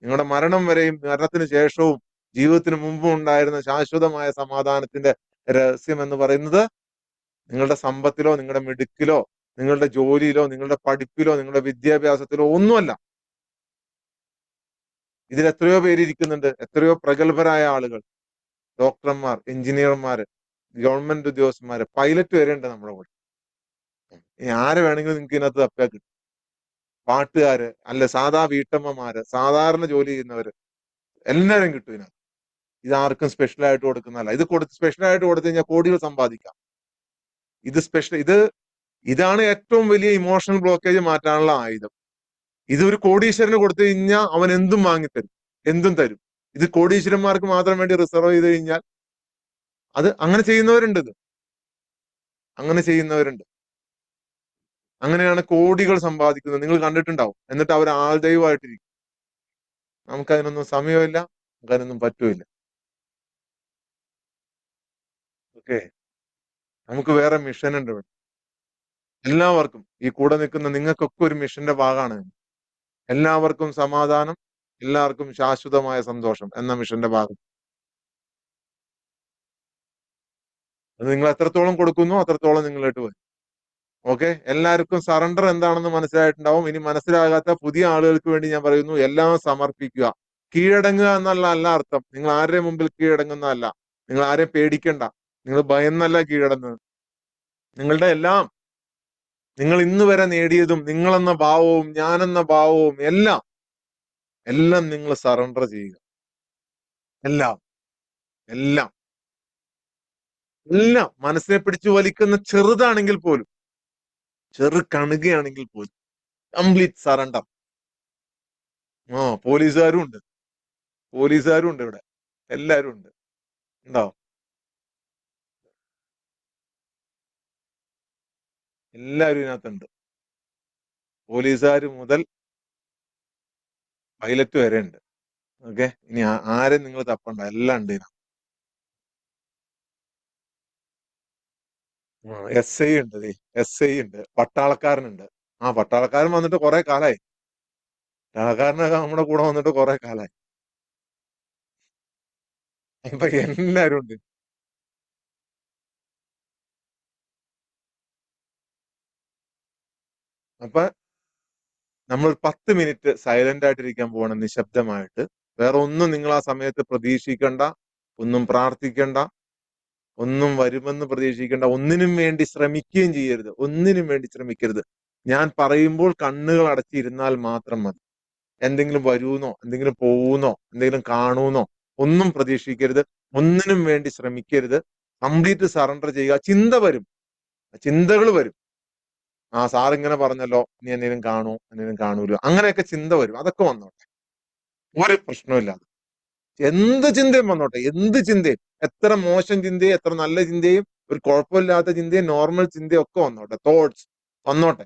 നിങ്ങളുടെ മരണം വരെയും മരണത്തിന് ശേഷവും ജീവിതത്തിന് മുമ്പും ഉണ്ടായിരുന്ന ശാശ്വതമായ സമാധാനത്തിന്റെ രഹസ്യം എന്ന് പറയുന്നത് നിങ്ങളുടെ സമ്പത്തിലോ നിങ്ങളുടെ മിടുക്കിലോ നിങ്ങളുടെ ജോലിയിലോ നിങ്ങളുടെ പഠിപ്പിലോ നിങ്ങളുടെ വിദ്യാഭ്യാസത്തിലോ ഒന്നുമല്ല. ഇതിൽ എത്രയോ പേര് ഇരിക്കുന്നുണ്ട്, എത്രയോ പ്രഗത്ഭരായ ആളുകൾ, ഡോക്ടർമാർ, എഞ്ചിനീയർമാര്, ഗവൺമെന്റ് ഉദ്യോഗസ്ഥന്മാര്, പൈലറ്റ് വരെ ഉണ്ട് നമ്മുടെ കൂടെ. ആരെ വേണമെങ്കിലും നിങ്ങൾക്ക് ഇതിനകത്ത് തപ്പിയാൽ കിട്ടും. പാട്ടുകാര്, അല്ല സാധാ വീട്ടമ്മമാര്, സാധാരണ ജോലി ചെയ്യുന്നവര്, എല്ലാവരും കിട്ടും ഇതിനകത്ത്. ഇതാർക്കും സ്പെഷ്യൽ ആയിട്ട് കൊടുക്കുന്നതല്ല. ഇത് സ്പെഷ്യൽ ആയിട്ട് കൊടുത്തു കഴിഞ്ഞാൽ കോടികൾ സമ്പാദിക്കാം. ഇതാണ് ഏറ്റവും വലിയ ഇമോഷണൽ ബ്ലോക്കേജ് മാറ്റാനുള്ള ആയുധം. ഇതൊരു കോടീശ്വരന് കൊടുത്തു കഴിഞ്ഞാൽ അവൻ എന്തും വാങ്ങിത്തരും, എന്തും തരും. ഇത് കോടീശ്വരന്മാർക്ക് മാത്രം വേണ്ടി റിസർവ് ചെയ്ത് കഴിഞ്ഞാൽ അങ്ങനെ ചെയ്യുന്നവരുണ്ട്. അങ്ങനെയാണ് കോടികൾ സമ്പാദിക്കുന്നത്, നിങ്ങൾ കണ്ടിട്ടുണ്ടാവും. എന്നിട്ട് അവർ ആൾദൈവമായിട്ടിരിക്കും. നമുക്കതിനൊന്നും സമയമില്ല, നമുക്കതിനൊന്നും പറ്റൂല. ഓക്കെ, നമുക്ക് വേറെ മിഷൻ ഉണ്ട് ഇവിടെ. എല്ലാവർക്കും, ഈ കൂടെ നിൽക്കുന്ന നിങ്ങൾക്കൊക്കെ ഒരു മിഷന്റെ ഭാഗമാണ്. എല്ലാവർക്കും സമാധാനം, എല്ലാവർക്കും ശാശ്വതമായ സന്തോഷം എന്ന മിഷന്റെ ഭാഗം. അത് നിങ്ങൾ എത്രത്തോളം കൊടുക്കുന്നു അത്രത്തോളം നിങ്ങളിട്ട് വരും. ഓക്കെ, എല്ലാവർക്കും സറണ്ടർ എന്താണെന്ന് മനസ്സിലായിട്ടുണ്ടാവും. ഇനി മനസ്സിലാകാത്ത പുതിയ ആളുകൾക്ക് വേണ്ടി ഞാൻ പറയുന്നു, എല്ലാം സമർപ്പിക്കുക. കീഴടങ്ങുക എന്നല്ല അർത്ഥം. നിങ്ങൾ ആരുടെയും മുമ്പിൽ കീഴടങ്ങുന്നതല്ല. നിങ്ങൾ ആരെയും പേടിക്കണ്ട. നിങ്ങൾ ഭയന്നല്ല കീഴടങ്ങുന്നത്. നിങ്ങളുടെ എല്ലാം, നിങ്ങൾ ഇന്ന് വരെ നേടിയതും, നിങ്ങളെന്ന ഭാവവും ഞാനെന്ന ഭാവവും എല്ലാം നിങ്ങൾ സറണ്ടർ ചെയ്യുക. എല്ലാം എല്ലാം എല്ലാം മനസ്സിനെ പിടിച്ചു വലിക്കുന്ന ചെറുതാണെങ്കിൽ പോലും, ചെറു കണുകയാണെങ്കിൽ പോലും കംപ്ലീറ്റ് സറണ്ടർ. പോലീസുകാരും ഉണ്ട് ഇവിടെ, എല്ലാരും ഉണ്ട്. ഉണ്ടോ? എല്ലാവരും ഇതിനകത്തുണ്ട്. പോലീസുകാർ മുതൽ പൈലറ്റ് വരെ ഉണ്ട്. ഓക്കെ, ഇനി ആരും നിങ്ങൾ തപ്പണ്ട, എല്ലാം ഉണ്ട് ഇതിനകത്ത്. എസ് ഐ ഉണ്ട്, പട്ടാളക്കാരനുണ്ട്. പട്ടാളക്കാരൻ വന്നിട്ട് കുറെ കാലായി. പട്ടാളക്കാരനൊക്കെ നമ്മുടെ കൂടെ വന്നിട്ട് കുറെ കാലായി. അപ്പൊ എല്ലാരും ഉണ്ട്. അപ്പൊ നമ്മൾ 10 മിനിറ്റ് സൈലന്റ് ആയിട്ടിരിക്കാൻ പോകണം, നിശബ്ദമായിട്ട്. വേറെ ഒന്നും നിങ്ങൾ ആ സമയത്ത് പ്രതീക്ഷിക്കണ്ട, ഒന്നും പ്രാർത്ഥിക്കണ്ട, ഒന്നും വരുമെന്ന് പ്രതീക്ഷിക്കേണ്ട, ഒന്നിനും വേണ്ടി ശ്രമിക്കുകയും ചെയ്യരുത്, ഒന്നിനും വേണ്ടി ശ്രമിക്കരുത്. ഞാൻ പറയുമ്പോൾ കണ്ണുകൾ അടച്ചിരുന്നാൽ മാത്രം മതി. എന്തെങ്കിലും വരൂന്നോ, എന്തെങ്കിലും പോവൂന്നോ, എന്തെങ്കിലും കാണൂന്നോ ഒന്നും പ്രതീക്ഷിക്കരുത്, ഒന്നിനും വേണ്ടി ശ്രമിക്കരുത്. കംപ്ലീറ്റ് സറണ്ടർ ചെയ്യുക. ചിന്ത വരും, ചിന്തകൾ വരും. ആ സാർ ഇങ്ങനെ പറഞ്ഞല്ലോ, ഇനി എന്തെങ്കിലും കാണൂ, എന്തെങ്കിലും കാണൂലോ, അങ്ങനെയൊക്കെ ചിന്ത വരും. അതൊക്കെ വന്നോട്ടെ, ഒരു പ്രശ്നമില്ല. എന്ത് ചിന്തയും വന്നോട്ടെ, എന്ത് ചിന്തയും, എത്ര മോശം ചിന്തയും എത്ര നല്ല ചിന്തയും ഒരു കുഴപ്പമില്ലാത്ത ചിന്തയും നോർമൽ ചിന്തയും ഒക്കെ വന്നോട്ടെ, തോട്ട്സ് വന്നോട്ടെ.